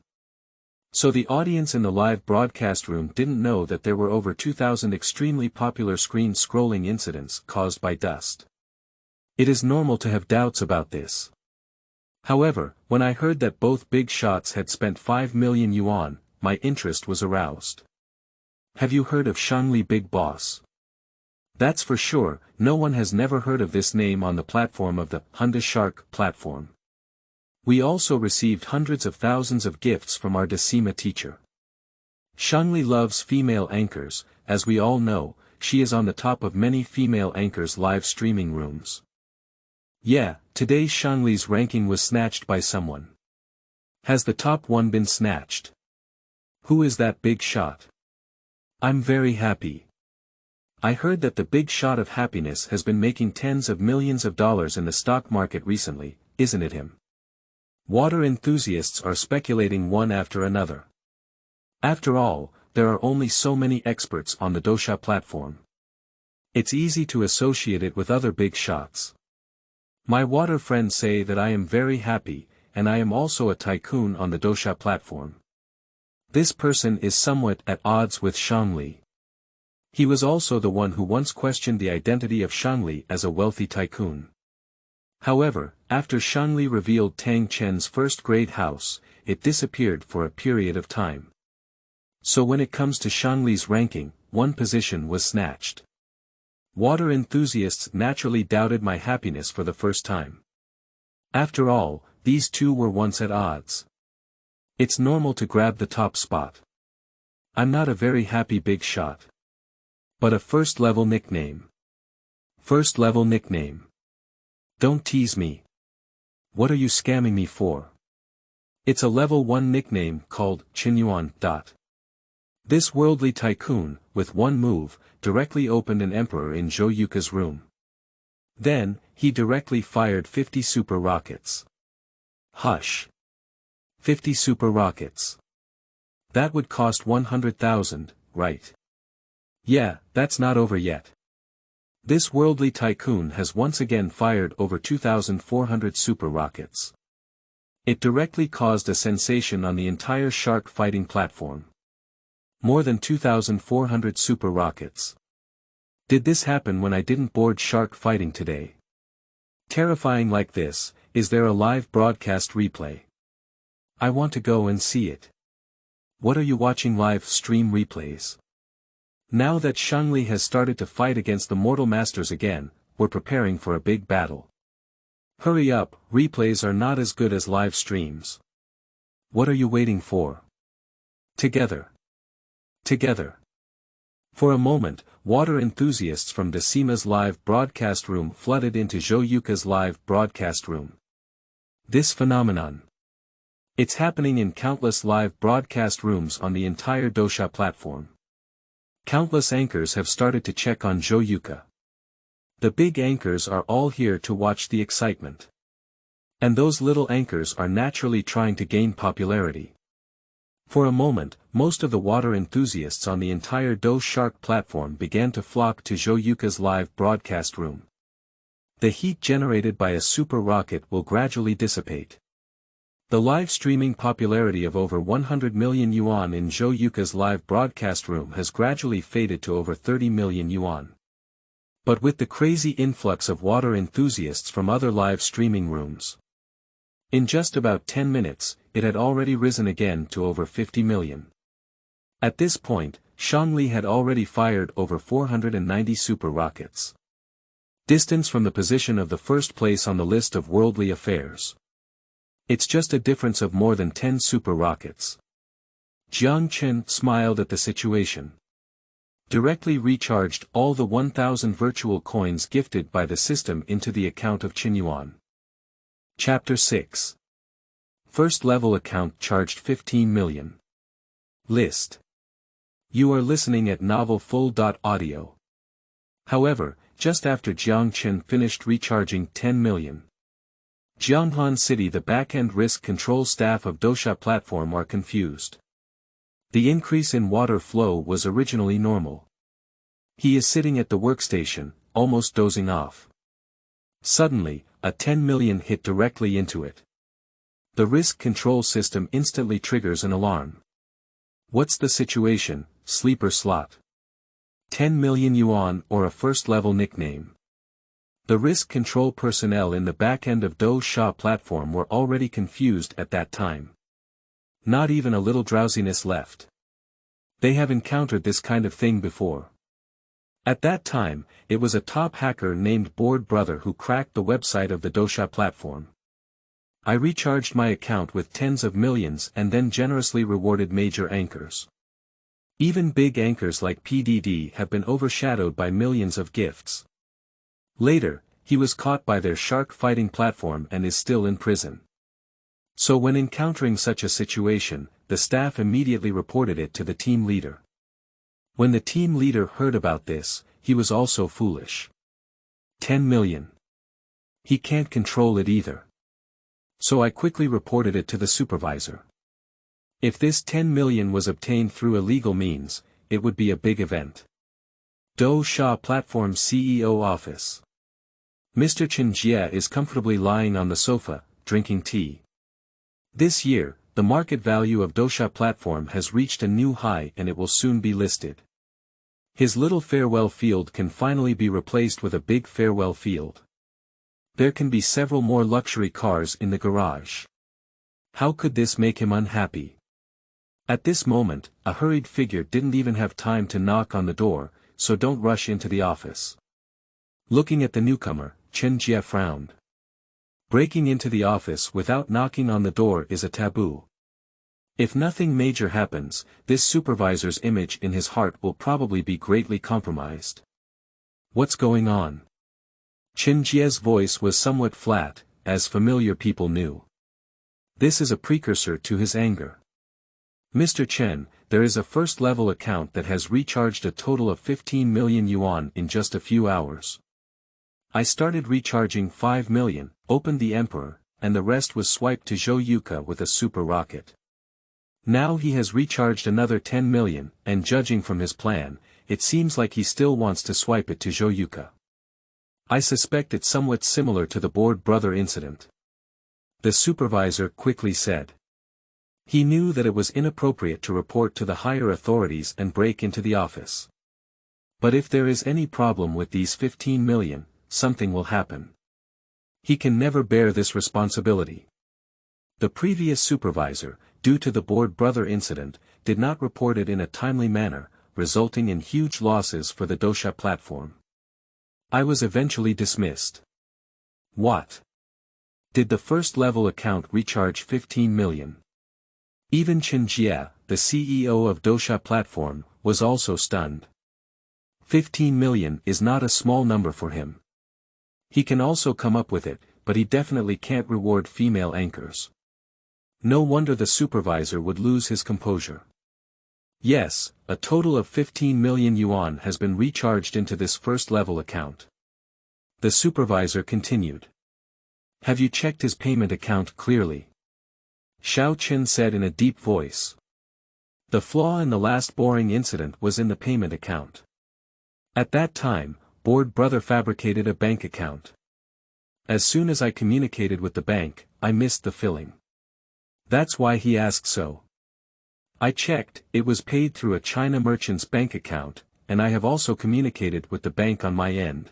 So the audience in the live broadcast room didn't know that there were over 2,000 extremely popular screen scrolling incidents caused by dust. It is normal to have doubts about this. However, when I heard that both big shots had spent 5 million yuan, my interest was aroused. Have you heard of Shangli Big Boss? That's for sure, no one has never heard of this name on the platform of the Dou Shark platform. We also received hundreds of thousands of gifts from our Decima teacher. Shangli loves female anchors, as we all know, she is on the top of many female anchors' live streaming rooms. Yeah, today Shangli's ranking was snatched by someone. Has the top one been snatched? Who is that big shot? I'm very happy. I heard that the big shot of happiness has been making tens of millions of dollars in the stock market recently, isn't it him? Water enthusiasts are speculating one after another. After all, there are only so many experts on the Dou Shark platform. It's easy to associate it with other big shots. My water friends say that I am very happy, and I am also a tycoon on the Dou Shark platform. This person is somewhat at odds with Shangli. He was also the one who once questioned the identity of Shangli as a wealthy tycoon. However, after Shangli revealed Tang Chen's first-grade house, it disappeared for a period of time. So when it comes to Shangli's ranking, one position was snatched. Water enthusiasts naturally doubted my happiness for the first time. After all, these two were once at odds. It's normal to grab the top spot. I'm not a very happy big shot. But a first-level nickname. First-level nickname. Don't tease me. What are you scamming me for? It's a level 1 nickname called Chenyuan. This worldly tycoon, with one move, directly opened an emperor in Zhou Yuke's room. Then, he directly fired 50 super rockets. Hush. 50 super rockets. That would cost 100,000, right? Yeah, that's not over yet. This worldly tycoon has once again fired over 2,400 super rockets. It directly caused a sensation on the entire shark fighting platform. More than 2,400 super rockets. Did this happen when I didn't board shark fighting today? Terrifying like this, is there a live broadcast replay? I want to go and see it. What are you watching live stream replays? Now that Shangli has started to fight against the mortal masters again, we're preparing for a big battle. Hurry up, replays are not as good as live streams. What are you waiting for? Together. Together. For a moment, water enthusiasts from Decima's live broadcast room flooded into Zhou Yuke's live broadcast room. This phenomenon. It's happening in countless live broadcast rooms on the entire Dou Shark platform. Countless anchors have started to check on Zhou Yuke. The big anchors are all here to watch the excitement. And those little anchors are naturally trying to gain popularity. For a moment, most of the water enthusiasts on the entire Dou Shark platform began to flock to Zhou Yuke's live broadcast room. The heat generated by a super rocket will gradually dissipate. The live streaming popularity of over 100 million yuan in Zhou Yuke's live broadcast room has gradually faded to over 30 million yuan. But with the crazy influx of water enthusiasts from other live streaming rooms, in just about 10 minutes, it had already risen again to over 50 million. At this point, Shangli had already fired over 490 super rockets. Distance from the position of the first place on the list of worldly affairs. It's just a difference of more than 10 super rockets. Jiang Chen smiled at the situation. Directly recharged all the 1,000 virtual coins gifted by the system into the account of Chenyuan. Chapter 6. First level account charged 15 million. List. You are listening at novelfull.audio. However, just after Jiang Chen finished recharging 10 million. Jianghan City, the back-end risk control staff of Dou Shark Platform are confused. The increase in water flow was originally normal. He is sitting at the workstation, almost dozing off. Suddenly, a 10 million hit directly into it. The risk control system instantly triggers an alarm. What's the situation, sleeper slot? 10 million yuan or a first-level nickname. The risk control personnel in the back end of Dou Shark Platform were already confused at that time. Not even a little drowsiness left. They have encountered this kind of thing before. At that time, it was a top hacker named Board Brother who cracked the website of the Dou Shark Platform. I recharged my account with tens of millions and then generously rewarded major anchors. Even big anchors like PDD have been overshadowed by millions of gifts. Later, he was caught by their shark fighting platform and is still in prison. So when encountering such a situation, the staff immediately reported it to the team leader. When the team leader heard about this, he was also foolish. 10 million. He can't control it either. So I quickly reported it to the supervisor. If this 10 million was obtained through illegal means, it would be a big event. Dou Shark Platform CEO Office. Mr. Chen Jie is comfortably lying on the sofa, drinking tea. This year, the market value of Dou Shark Platform has reached a new high and it will soon be listed. His little farewell field can finally be replaced with a big farewell field. There can be several more luxury cars in the garage. How could this make him unhappy? At this moment, a hurried figure didn't even have time to knock on the door, so don't rush into the office. Looking at the newcomer, Chen Jie frowned. Breaking into the office without knocking on the door is a taboo. If nothing major happens, this supervisor's image in his heart will probably be greatly compromised. What's going on? Chen Jie's voice was somewhat flat, as familiar people knew. This is a precursor to his anger. Mr. Chen, there is a first-level account that has recharged a total of 15 million yuan in just a few hours. I started recharging 5 million, opened the Emperor, and the rest was swiped to Zhou Yuke with a super rocket. Now he has recharged another 10 million, and judging from his plan, it seems like he still wants to swipe it to Zhou Yuke. I suspect it's somewhat similar to the board brother incident. The supervisor quickly said. He knew that it was inappropriate to report to the higher authorities and break into the office. But if there is any problem with these 15 million, something will happen. He can never bear this responsibility. The previous supervisor, due to the board brother incident, did not report it in a timely manner, resulting in huge losses for the Dou Shark Platform. I was eventually dismissed. What? Did the first-level account recharge 15 million? Even Chenyuan, the CEO of Dou Shark Platform, was also stunned. 15 million is not a small number for him. He can also come up with it, but he definitely can't reward female anchors. No wonder the supervisor would lose his composure. Yes, a total of 15 million yuan has been recharged into this first-level account. The supervisor continued. Have you checked his payment account clearly? Xiao Chen said in a deep voice. The flaw in the last boring incident was in the payment account. At that time, board brother fabricated a bank account. As soon as I communicated with the bank, I missed the filling. That's why he asked so. I checked, it was paid through a China merchant's bank account, and I have also communicated with the bank on my end.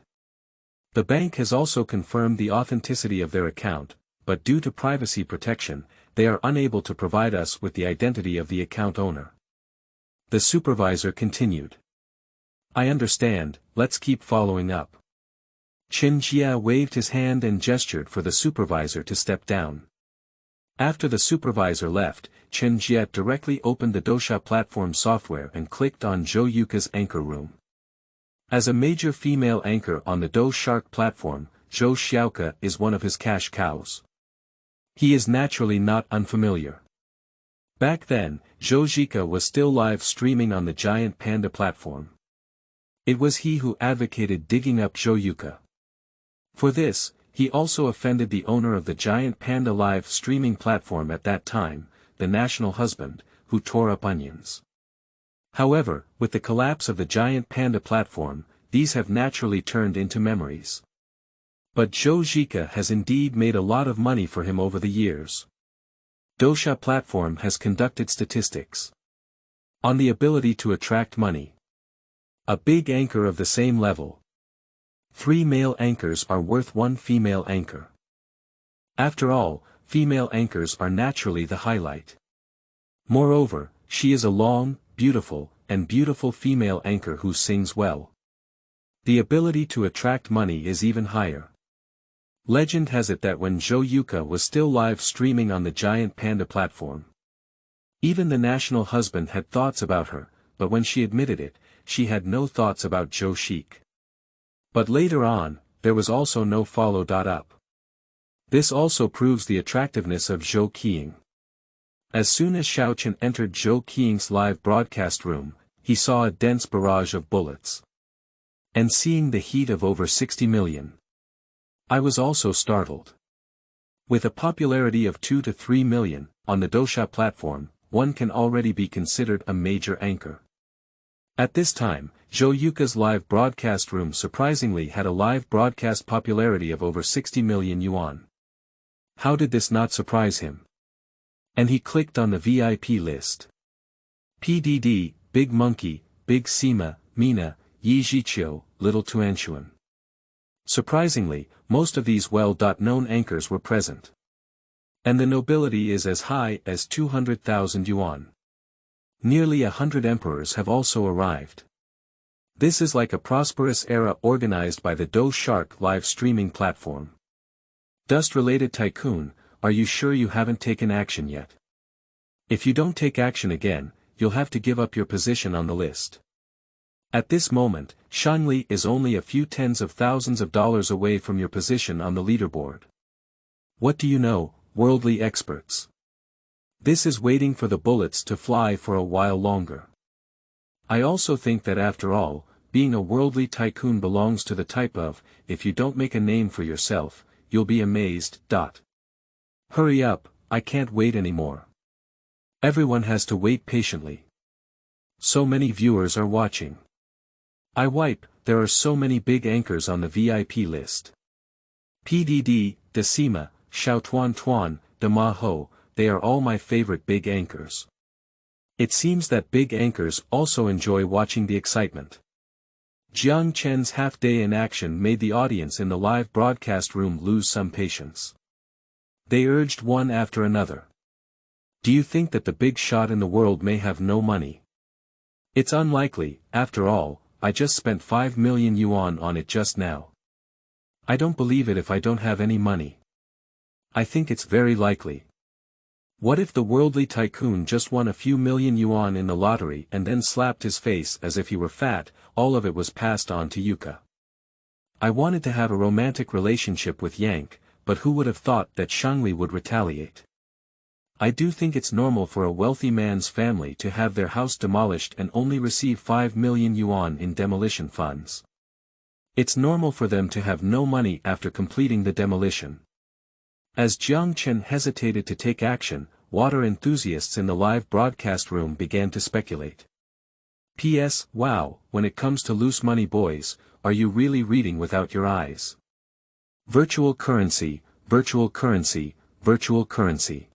The bank has also confirmed the authenticity of their account, but due to privacy protection, they are unable to provide us with the identity of the account owner. The supervisor continued. I understand, let's keep following up. Chenyuan waved his hand and gestured for the supervisor to step down. After the supervisor left, Chenyuan directly opened the Dou Shark Platform software and clicked on Zhou Yuke's anchor room. As a major female anchor on the Dou Shark Platform, Zhou Yuke is one of his cash cows. He is naturally not unfamiliar. Back then, Zhou Yuke was still live streaming on the Giant Panda platform. It was he who advocated digging up Zhou Yuke. For this, he also offended the owner of the Giant Panda live streaming platform at that time, the national husband, who tore up onions. However, with the collapse of the Giant Panda platform, these have naturally turned into memories. But Zhou Yuke has indeed made a lot of money for him over the years. Dou Shark Platform has conducted statistics on the ability to attract money. A big anchor of the same level. 3 male anchors are worth 1 female anchor. After all, female anchors are naturally the highlight. Moreover, she is a long, beautiful female anchor who sings well. The ability to attract money is even higher. Legend has it that when Zhou Yuke was still live streaming on the Giant Panda platform, even the national husband had thoughts about her, but when she admitted it, she had no thoughts about Zhou Yuke. But later on, there was also no follow-up. This also proves the attractiveness of Zhou Yuke. As soon as Xiao Chen entered Zhou Yuke's live broadcast room, he saw a dense barrage of bullets. And seeing the heat of over 60 million. I was also startled. With a popularity of 2 to 3 million, on the Dou Shark platform, one can already be considered a major anchor. At this time, Zhou Yuke's live broadcast room surprisingly had a live broadcast popularity of over 60 million yuan. How did this not surprise him? And he clicked on the VIP list. PDD, Big Monkey, Big Sima, Mina, Yi Zhiqiu, Little Chenyuan. Surprisingly, most of these well-known anchors were present. And the nobility is as high as 200,000 yuan. Nearly 100 emperors have also arrived. This is like a prosperous era organized by the Dou Shark live streaming platform. Dust-related tycoon, are you sure you haven't taken action yet? If you don't take action again, you'll have to give up your position on the list. At this moment, Shanli is only a few tens of thousands of dollars away from your position on the leaderboard. What do you know, worldly experts? This is waiting for the bullets to fly for a while longer. I also think that after all, being a worldly tycoon belongs to the type of, if you don't make a name for yourself, you'll be amazed. Hurry up, I can't wait anymore. Everyone has to wait patiently. So many viewers are watching. There are so many big anchors on the VIP list. PDD, Decima, Xiao Tuan Tuan, De Ma Ho, they are all my favorite big anchors. It seems that big anchors also enjoy watching the excitement. Jiang Chen's half-day in action made the audience in the live broadcast room lose some patience. They urged one after another. Do you think that the big shot in the world may have no money? It's unlikely, after all, I just spent 5 million yuan on it just now. I don't believe it if I don't have any money. I think it's very likely. What if the worldly tycoon just won a few million yuan in the lottery and then slapped his face as if he were fat? All of it was passed on to Yuke. I wanted to have a romantic relationship with Yanke, but who would have thought that Shangli would retaliate? I do think it's normal for a wealthy man's family to have their house demolished and only receive 5 million yuan in demolition funds. It's normal for them to have no money after completing the demolition. As Jiang Chen hesitated to take action, water enthusiasts in the live broadcast room began to speculate. P.S. Wow, when it comes to loose money boys, are you really reading without your eyes? Virtual currency, virtual currency, virtual currency.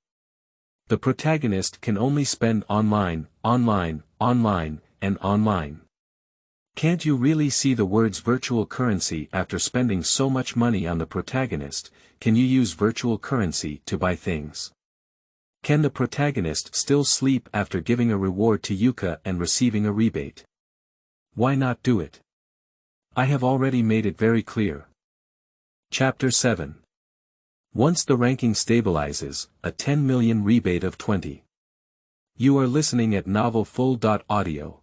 The protagonist can only spend online, online, online, and online. Can't you really see the words virtual currency after spending so much money on the protagonist? Can you use virtual currency to buy things? Can the protagonist still sleep after giving a reward to Yuke and receiving a rebate? Why not do it? I have already made it very clear. Chapter 7. Once the ranking stabilizes, a 10 million rebate of 20. You are listening at novelfull.audio.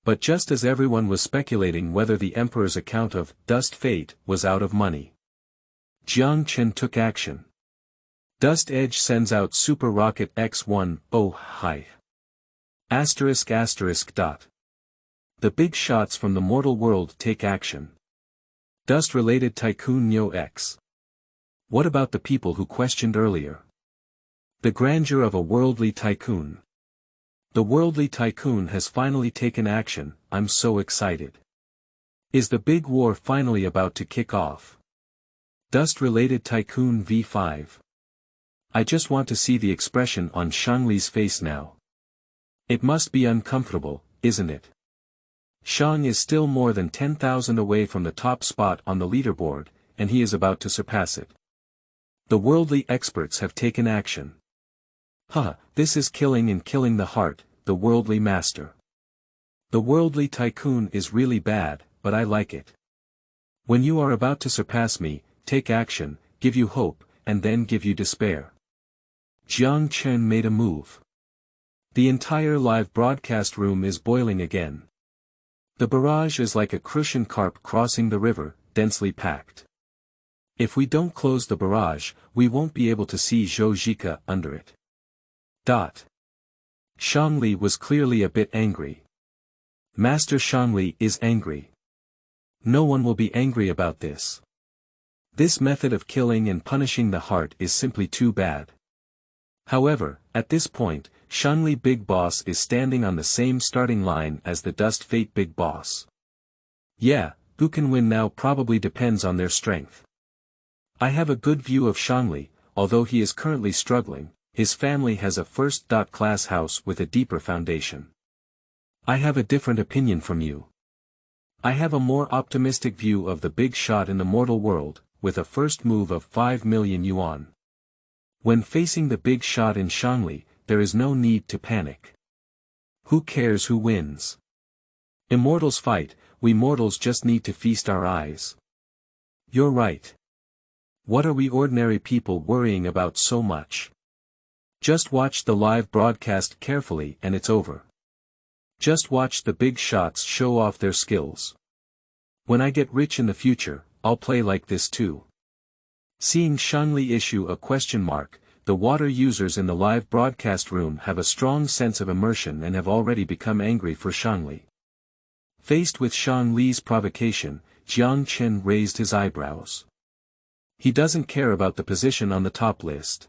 But just as everyone was speculating whether the Emperor's account of Dust Fate was out of money, Jiang Chen took action. Dust Edge sends out Super Rocket X1, oh hi. ***. The big shots from the mortal world take action. Dust-related Tycoon Neo X. What about the people who questioned earlier? The grandeur of a worldly tycoon. The worldly tycoon has finally taken action, I'm so excited. Is the big war finally about to kick off? Dust-related Tycoon V5. I just want to see the expression on Shangli's face now. It must be uncomfortable, isn't it? Shang is still more than 10,000 away from the top spot on the leaderboard, and he is about to surpass it. The worldly experts have taken action. This is killing and killing the heart, the worldly master. The worldly tycoon is really bad, but I like it. When you are about to surpass me, take action, give you hope, and then give you despair. Jiang Chen made a move. The entire live broadcast room is boiling again. The barrage is like a crucian carp crossing the river, densely packed. If we don't close the barrage, we won't be able to see Zhou Yuke under it. Shangli was clearly a bit angry. Master Shangli is angry. No one will be angry about this. This method of killing and punishing the heart is simply too bad. However, at this point, Shangli Big Boss is standing on the same starting line as the Dust Fate Big Boss. Yeah, who can win now probably depends on their strength. I have a good view of Shangli, although he is currently struggling, his family has a first-class house with a deeper foundation. I have a different opinion from you. I have a more optimistic view of the big shot in the mortal world, with a first move of 5 million yuan. When facing the big shot in Shangli, there is no need to panic. Who cares who wins? Immortals fight, we mortals just need to feast our eyes. You're right. What are we ordinary people worrying about so much? Just watch the live broadcast carefully and it's over. Just watch the big shots show off their skills. When I get rich in the future, I'll play like this too. Seeing Shangli issue a question mark, the water users in the live broadcast room have a strong sense of immersion and have already become angry for Shangli. Faced with Shangli's provocation, Jiang Chen raised his eyebrows. He doesn't care about the position on the top list.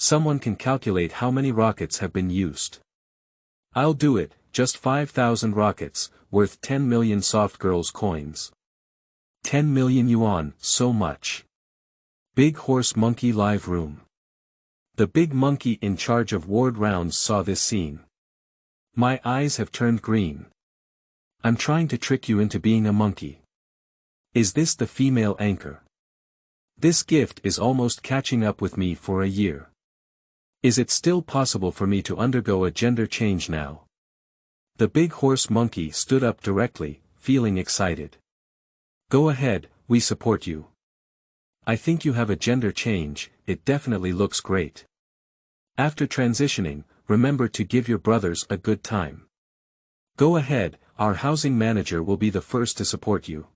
Someone can calculate how many rockets have been used. I'll do it, just 5,000 rockets, worth 10 million soft girls coins. 10 million yuan, so much. Big Horse Monkey Live Room. The big monkey in charge of ward rounds saw this scene. My eyes have turned green. I'm trying to trick you into being a monkey. Is this the female anchor? This gift is almost catching up with me for a year. Is it still possible for me to undergo a gender change now? The big horse monkey stood up directly, feeling excited. Go ahead, we support you. I think you have a gender change, it definitely looks great. After transitioning, remember to give your brothers a good time. Go ahead, our housing manager will be the first to support you.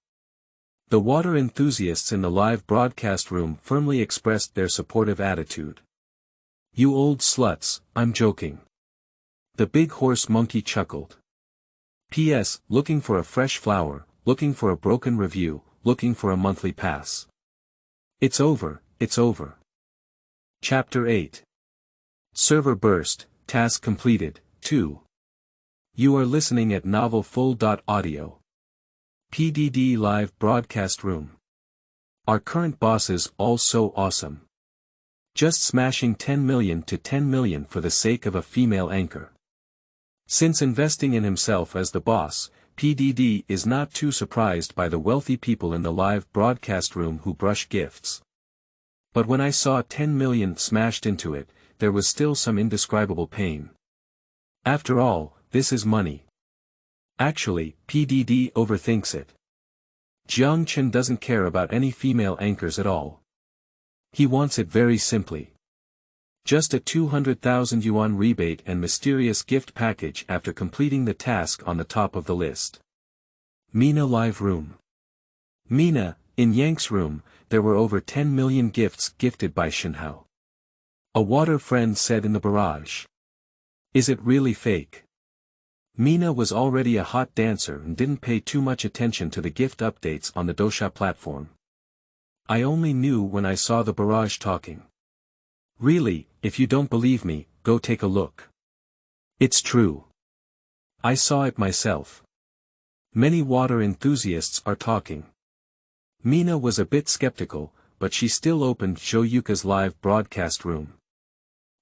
The water enthusiasts in the live broadcast room firmly expressed their supportive attitude. You old sluts, I'm joking. The big horse monkey chuckled. P.S. Looking for a fresh flower, looking for a broken review, looking for a monthly pass. It's over, it's over. Chapter 8. Server burst, task completed, 2. You are listening at novelfull.audio. PDD live broadcast room. Our current bosses all so awesome. Just smashing 10 million to 10 million for the sake of a female anchor. Since investing in himself as the boss, PDD is not too surprised by the wealthy people in the live broadcast room who brush gifts. But when I saw 10 million smashed into it, there was still some indescribable pain. After all, this is money. Actually, PDD overthinks it. Jiang Chen doesn't care about any female anchors at all. He wants it very simply. Just a 200,000 yuan rebate and mysterious gift package after completing the task on the top of the list. Mina live room. Mina, in Yanke's room, there were over 10 million gifts gifted by Shenhao. A water friend said in the barrage. Is it really fake? Mina was already a hot dancer and didn't pay too much attention to the gift updates on the Dou Shark Platform. I only knew when I saw the barrage talking. Really, if you don't believe me, go take a look. It's true. I saw it myself. Many water enthusiasts are talking. Mina was a bit skeptical, but she still opened Zhou Yuke's live broadcast room.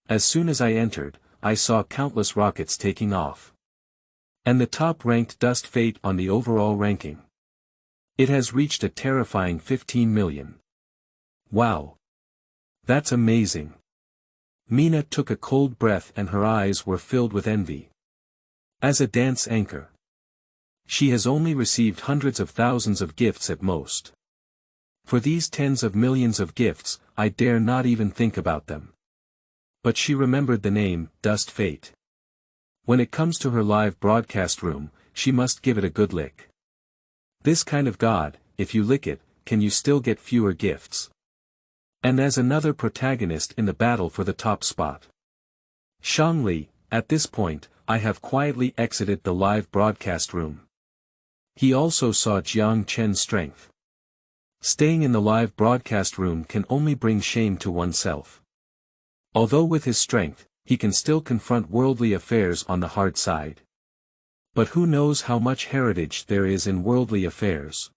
As soon as I entered, I saw countless rockets taking off. And the top-ranked Dust Fate on the overall ranking. It has reached a terrifying 15 million. Wow. That's amazing. Mina took a cold breath and her eyes were filled with envy. As a dance anchor, she has only received hundreds of thousands of gifts at most. For these tens of millions of gifts, I dare not even think about them. But she remembered the name, Dust Fate. When it comes to her live broadcast room, she must give it a good lick. This kind of god, if you lick it, can you still get fewer gifts? And as another protagonist in the battle for the top spot. Shangli, at this point, I have quietly exited the live broadcast room. He also saw Jiang Chen's strength. Staying in the live broadcast room can only bring shame to oneself. Although with his strength, he can still confront worldly affairs on the hard side. But who knows how much heritage there is in worldly affairs.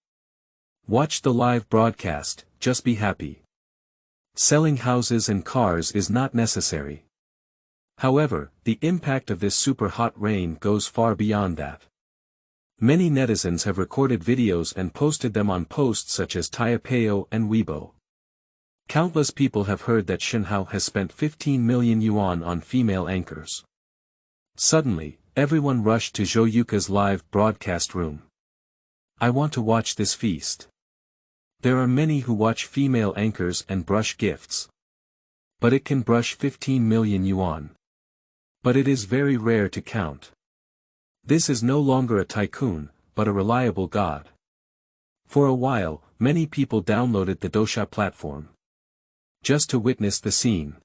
Watch the live broadcast, just be happy. Selling houses and cars is not necessary. However, the impact of this super hot rain goes far beyond that. Many netizens have recorded videos and posted them on posts such as Taipeo and Weibo. Countless people have heard that Shenhao has spent 15 million yuan on female anchors. Suddenly, everyone rushed to Zhou Yuke's live broadcast room. I want to watch this feast. There are many who watch female anchors and brush gifts. But it can brush 15 million yuan. But it is very rare to count. This is no longer a tycoon, but a reliable god. For a while, many people downloaded the Dou Shark Platform. Just to witness the scene.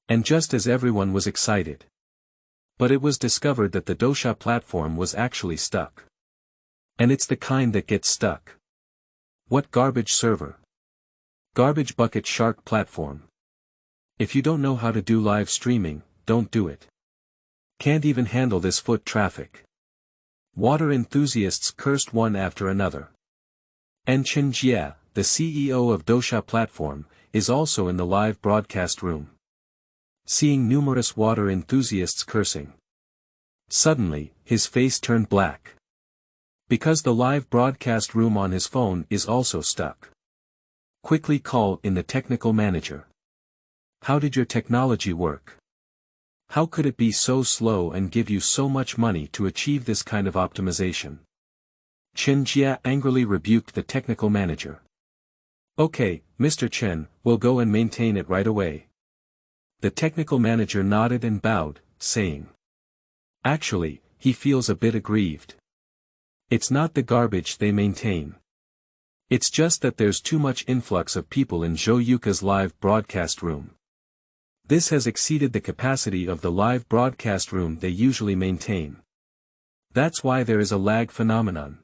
And just as everyone was excited. But it was discovered that the Dou Shark Platform was actually stuck. And it's the kind that gets stuck. What garbage server? Garbage bucket shark platform. If you don't know how to do live streaming, don't do it. Can't even handle this foot traffic. Water enthusiasts cursed one after another. And Chen Jia, the CEO of Dou Shark Platform, is also in the live broadcast room. Seeing numerous water enthusiasts cursing. Suddenly, his face turned black. Because the live broadcast room on his phone is also stuck. Quickly call in the technical manager. How did your technology work? How could it be so slow and give you so much money to achieve this kind of optimization? Chen Jia angrily rebuked the technical manager. Okay, Mr. Chen, we'll go and maintain it right away. The technical manager nodded and bowed, saying. Actually, he feels a bit aggrieved. It's not the garbage they maintain. It's just that there's too much influx of people in Zhou Yuke's live broadcast room. This has exceeded the capacity of the live broadcast room they usually maintain. That's why there is a lag phenomenon.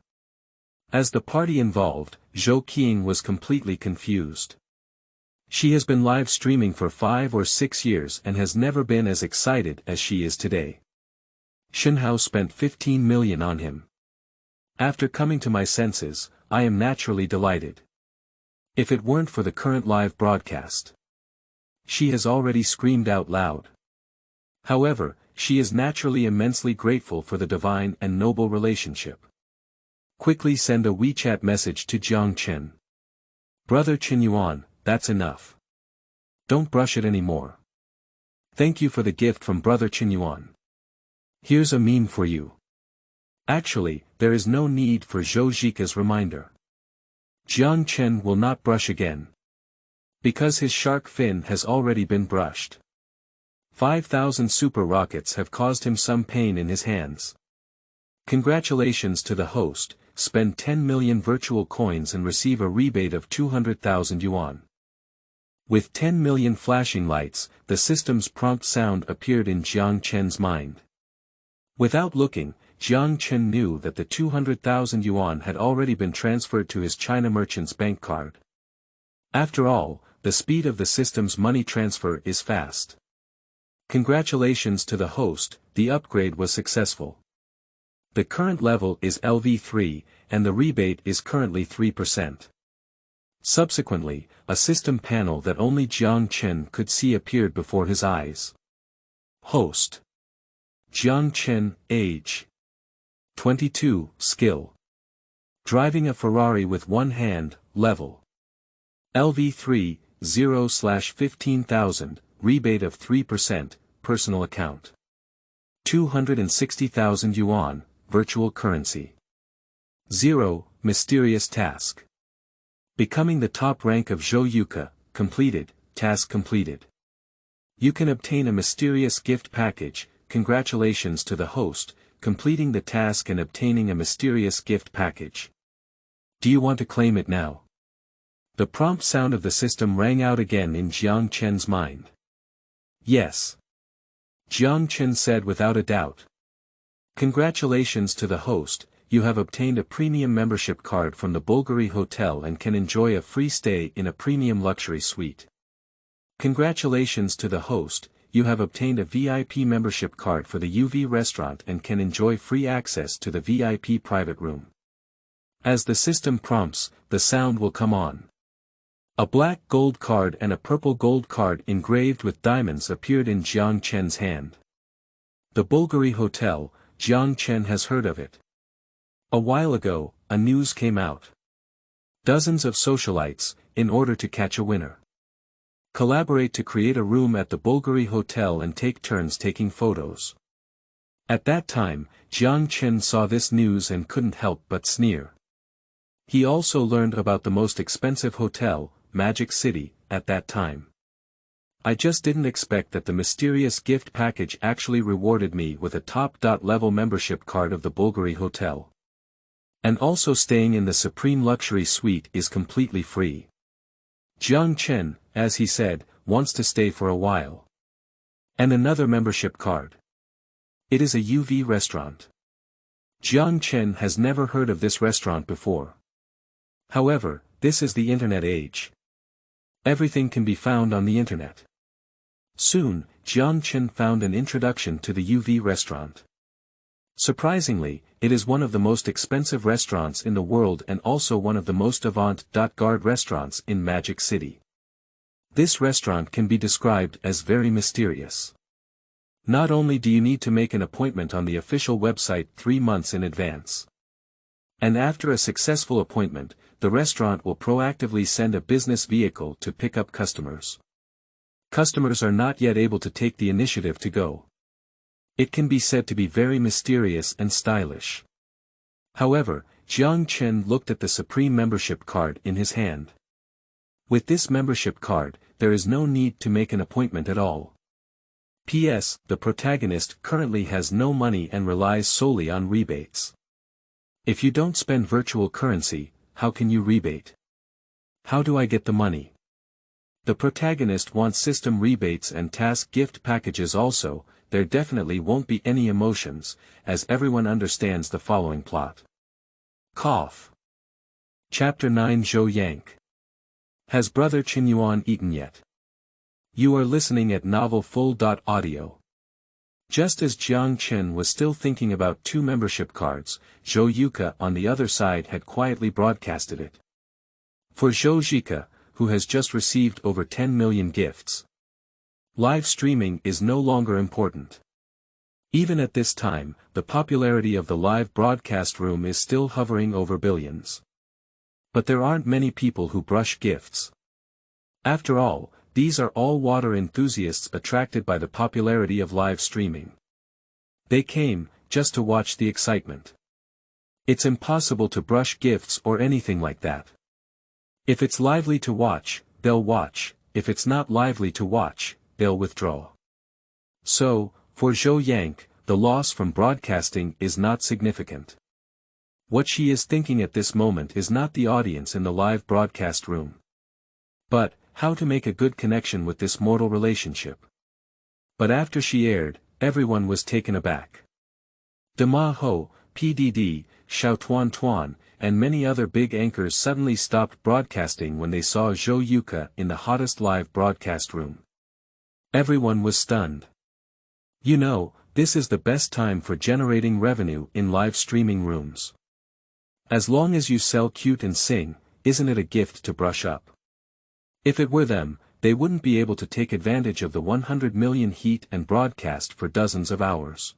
As the party involved, Zhou Qiang was completely confused. She has been live streaming for 5 or 6 years and has never been as excited as she is today. Shenhao spent 15 million on him. After coming to my senses, I am naturally delighted. If it weren't for the current live broadcast. She has already screamed out loud. However, she is naturally immensely grateful for the divine and noble relationship. Quickly send a WeChat message to Jiang Chen. Brother Chenyuan, that's enough. Don't brush it anymore. Thank you for the gift from Brother Chenyuan. Here's a meme for you. Actually, there is no need for Zhou Yuke's reminder. Jiang Chen will not brush again. Because his shark fin has already been brushed. 5,000 super rockets have caused him some pain in his hands. Congratulations to the host, spend 10 million virtual coins and receive a rebate of 200,000 yuan. With 10 million flashing lights, the system's prompt sound appeared in Jiang Chen's mind. Without looking, Jiang Chen knew that the 200,000 yuan had already been transferred to his China merchant's bank card. After all, the speed of the system's money transfer is fast. Congratulations to the host, the upgrade was successful. The current level is LV3, and the rebate is currently 3%. Subsequently, a system panel that only Jiang Chen could see appeared before his eyes. Host. Jiang Chen, age. 22, skill. Driving a Ferrari with one hand, level. LV3, 0/15,000, rebate of 3%, personal account. 260,000 yuan, virtual currency. 0, mysterious task. Becoming the top rank of Zhou Yuke, completed, task completed. You can obtain a mysterious gift package, congratulations to the host, completing the task and obtaining a mysterious gift package. Do you want to claim it now? The prompt sound of the system rang out again in Jiang Chen's mind. Yes. Jiang Chen said without a doubt. Congratulations to the host, you have obtained a premium membership card from the Bulgari Hotel and can enjoy a free stay in a premium luxury suite. Congratulations to the host, you have obtained a VIP membership card for the UV restaurant and can enjoy free access to the VIP private room. As the system prompts, the sound will come on. A black gold card and a purple gold card engraved with diamonds appeared in Jiang Chen's hand. The Bulgari Hotel, Jiang Chen has heard of it. A while ago, a news came out. Dozens of socialites, in order to catch a winner, collaborate to create a room at the Bulgari Hotel and take turns taking photos. At that time, Jiang Chen saw this news and couldn't help but sneer. He also learned about the most expensive hotel, Magic City, at that time. I just didn't expect that the mysterious gift package actually rewarded me with a top-level membership card of the Bulgari Hotel. And also staying in the supreme luxury suite is completely free. Jiang Chen, as he said, wants to stay for a while. And another membership card. It is a UV restaurant. Jiang Chen has never heard of this restaurant before. However, this is the internet age. Everything can be found on the internet. Soon, Jiang Chen found an introduction to the UV restaurant. Surprisingly, it is one of the most expensive restaurants in the world and also one of the most avant-garde restaurants in Magic City. This restaurant can be described as very mysterious. Not only do you need to make an appointment on the official website 3 months in advance. And after a successful appointment, the restaurant will proactively send a business vehicle to pick up customers. Customers are not yet able to take the initiative to go. It can be said to be very mysterious and stylish. However, Jiang Chen looked at the Supreme membership card in his hand. With this membership card, there is no need to make an appointment at all. P.S. The protagonist currently has no money and relies solely on rebates. If you don't spend virtual currency, how can you rebate? How do I get the money? The protagonist wants system rebates and task gift packages also. There definitely won't be any emotions, as everyone understands the following plot. Cough. Chapter 9 Zhou Yanke. Has brother Chenyuan eaten yet? You are listening at novelfull.audio. Just as Jiang Chen was still thinking about 2 membership cards, Zhou Yuke on the other side had quietly broadcasted it. For Zhou Yuke, who has just received over 10 million gifts, live streaming is no longer important. Even at this time, the popularity of the live broadcast room is still hovering over billions. But there aren't many people who brush gifts. After all, these are all water enthusiasts attracted by the popularity of live streaming. They came, just to watch the excitement. It's impossible to brush gifts or anything like that. If it's lively to watch, they'll watch, if it's not lively to watch, they'll withdraw. So, for Zhou Yanke, the loss from broadcasting is not significant. What she is thinking at this moment is not the audience in the live broadcast room, but how to make a good connection with this mortal relationship. But after she aired, everyone was taken aback. Dema Ho, PDD, Xiao Tuan Tuan, and many other big anchors suddenly stopped broadcasting when they saw Zhou Yuke in the hottest live broadcast room. Everyone was stunned. You know, this is the best time for generating revenue in live streaming rooms. As long as you sell cute and sing, isn't it a gift to brush up? If it were them, they wouldn't be able to take advantage of the 100 million heat and broadcast for dozens of hours.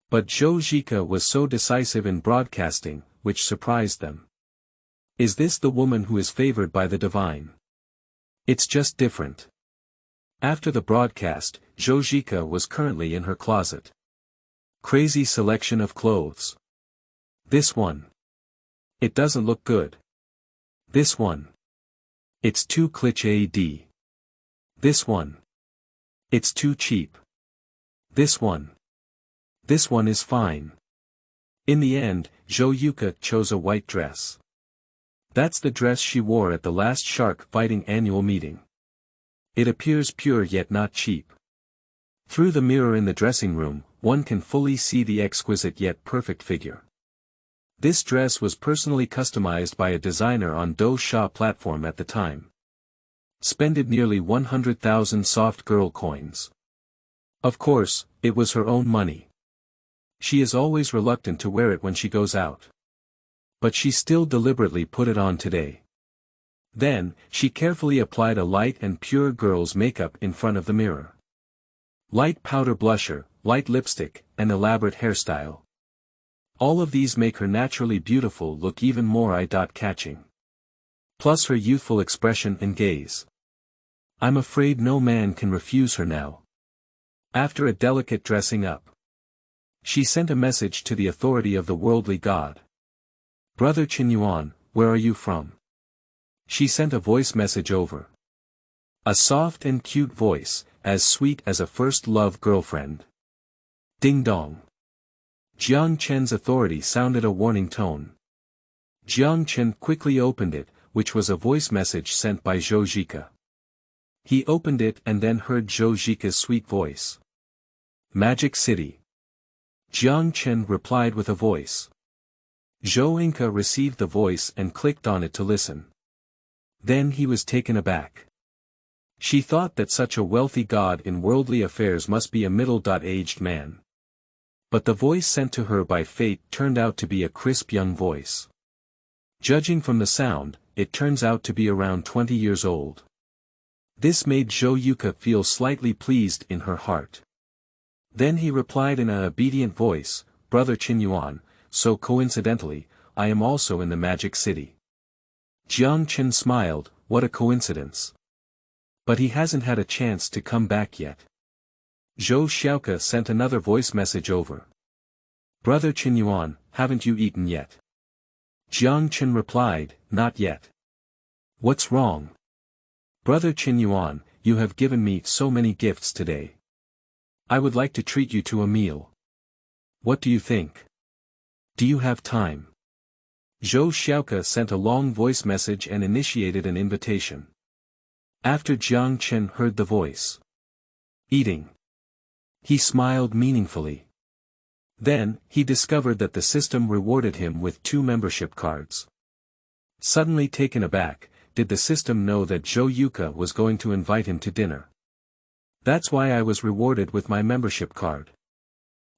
But Zhou Yuke was so decisive in broadcasting, which surprised them. Is this the woman who is favored by the divine? It's just different. After the broadcast, Zhou Yuke was currently in her closet. Crazy selection of clothes. This one. It doesn't look good. This one. It's too cliché. This one. It's too cheap. This one. This one is fine. In the end, Zhou Yuke chose a white dress. That's the dress she wore at the last shark fighting annual meeting. It appears pure yet not cheap. Through the mirror in the dressing room, one can fully see the exquisite yet perfect figure. This dress was personally customized by a designer on Dou Shark Platform at the time. Spended nearly 100,000 soft girl coins. Of course, it was her own money. She is always reluctant to wear it when she goes out. But she still deliberately put it on today. Then, she carefully applied a light and pure girl's makeup in front of the mirror. Light powder blusher, light lipstick, and elaborate hairstyle. All of these make her naturally beautiful look even more eye-catching. Plus her youthful expression and gaze. I'm afraid no man can refuse her now. After a delicate dressing up, she sent a message to the authority of the worldly god. Brother Chenyuan, where are you from? She sent a voice message over. A soft and cute voice, as sweet as a first love girlfriend. Ding dong. Jiang Chen's authority sounded a warning tone. Jiang Chen quickly opened it, which was a voice message sent by Zhou Yuke. He opened it and then heard Zhou Yuke's sweet voice. Magic City. Jiang Chen replied with a voice. Zhou Yuke received the voice and clicked on it to listen. Then he was taken aback. She thought that such a wealthy god in worldly affairs must be a middle-aged man. But the voice sent to her by fate turned out to be a crisp young voice. Judging from the sound, it turns out to be around 20 years old. This made Zhou Yuke feel slightly pleased in her heart. Then he replied in an obedient voice, "Brother Chenyuan, so coincidentally, I am also in the magic city." Jiang Chen smiled, "What a coincidence. But he hasn't had a chance to come back yet." Zhou Xiaoke sent another voice message over. "Brother Chenyuan, haven't you eaten yet?" Jiang Chen replied, "Not yet." "What's wrong?" "Brother Chenyuan, you have given me so many gifts today. I would like to treat you to a meal. What do you think? Do you have time?" Zhou Xiaoke sent a long voice message and initiated an invitation. After Jiang Chen heard the voice, "Eating," he smiled meaningfully. Then, he discovered that the system rewarded him with 2 membership cards. Suddenly taken aback, did the system know that Zhou Yuke was going to invite him to dinner? "That's why I was rewarded with my membership card."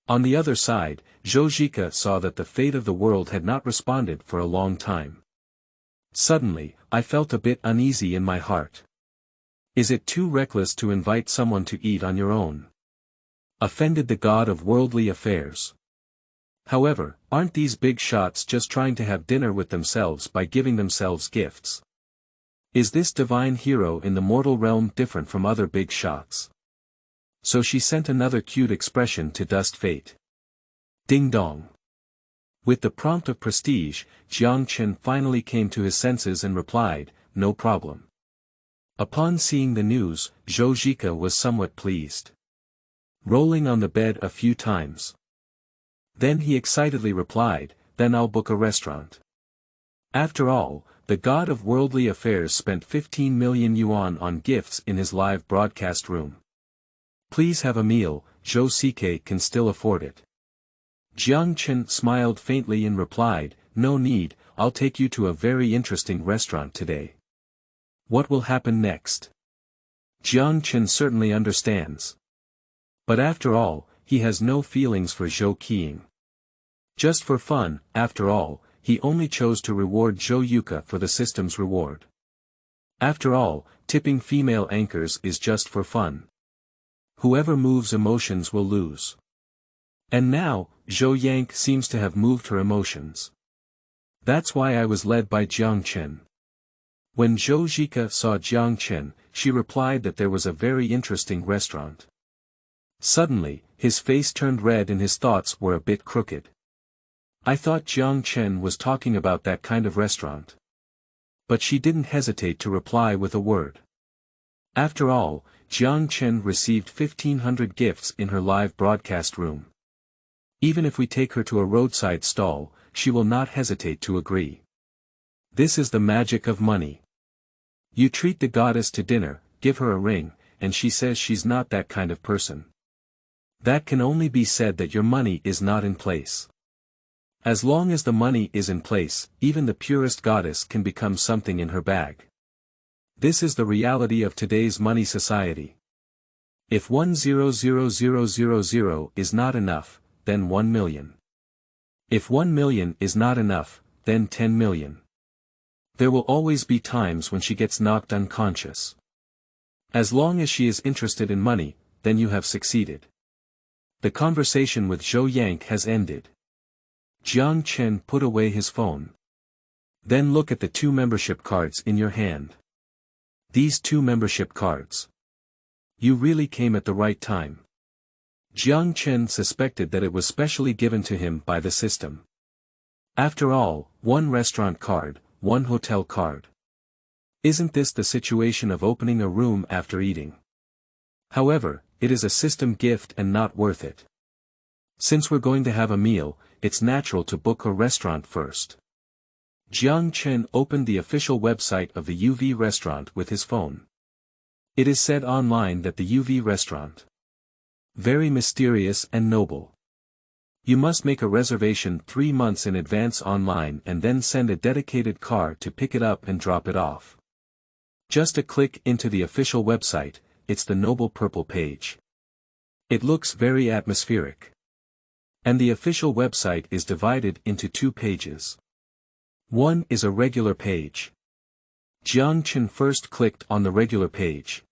On the other side, Zhou Yuke saw that the fate of the world had not responded for a long time. Suddenly, I felt a bit uneasy in my heart. Is it too reckless to invite someone to eat on your own? Offended the god of worldly affairs. However, aren't these big shots just trying to have dinner with themselves by giving themselves gifts? Is this divine hero in the mortal realm different from other big shots? So she sent another cute expression to dust fate. Ding dong. With the prompt of prestige, Jiang Chen finally came to his senses and replied, "No problem." Upon seeing the news, Zhou Yuke was somewhat pleased. Rolling on the bed a few times. Then he excitedly replied, "Then I'll book a restaurant." After all, the god of worldly affairs spent 15 million yuan on gifts in his live broadcast room. "Please have a meal, Zhou CK can still afford it." Jiang Chen smiled faintly and replied, "No need, I'll take you to a very interesting restaurant today." What will happen next? Jiang Chen certainly understands. But after all, he has no feelings for Zhou Qiang. Just for fun, after all, he only chose to reward Zhou Yuke for the system's reward. After all, tipping female anchors is just for fun. Whoever moves emotions will lose. And now, Zhou Yanke seems to have moved her emotions. That's why I was led by Jiang Chen. When Zhou Yuke saw Jiang Chen, she replied that there was a very interesting restaurant. Suddenly, his face turned red and his thoughts were a bit crooked. I thought Jiang Chen was talking about that kind of restaurant. But she didn't hesitate to reply with a word. After all, Jiang Chen received 1,500 gifts in her live broadcast room. Even if we take her to a roadside stall, she will not hesitate to agree. This is the magic of money. You treat the goddess to dinner, give her a ring, and she says she's not that kind of person. That can only be said that your money is not in place. As long as the money is in place, even the purest goddess can become something in her bag. This is the reality of today's money society. If 1,000,000 is not enough, then 1 million. If 1 million is not enough, then 10 million. There will always be times when she gets knocked unconscious. As long as she is interested in money, then you have succeeded. The conversation with Zhou Yanke has ended. Jiang Chen put away his phone. Then look at the 2 membership cards in your hand. These 2 membership cards. You really came at the right time. Jiang Chen suspected that it was specially given to him by the system. After all, 1 restaurant card, 1 hotel card. Isn't this the situation of opening a room after eating? However, it is a system gift and not worth it. Since we're going to have a meal, it's natural to book a restaurant first. Jiang Chen opened the official website of the UV restaurant with his phone. It is said online that the UV restaurant. Very mysterious and noble. You must make a reservation 3 months in advance online and then send a dedicated car to pick it up and drop it off. Just a click into the official website, it's the noble purple page. It looks very atmospheric. And the official website is divided into 2 pages. One is a regular page. Jiang Chen first clicked on the regular page.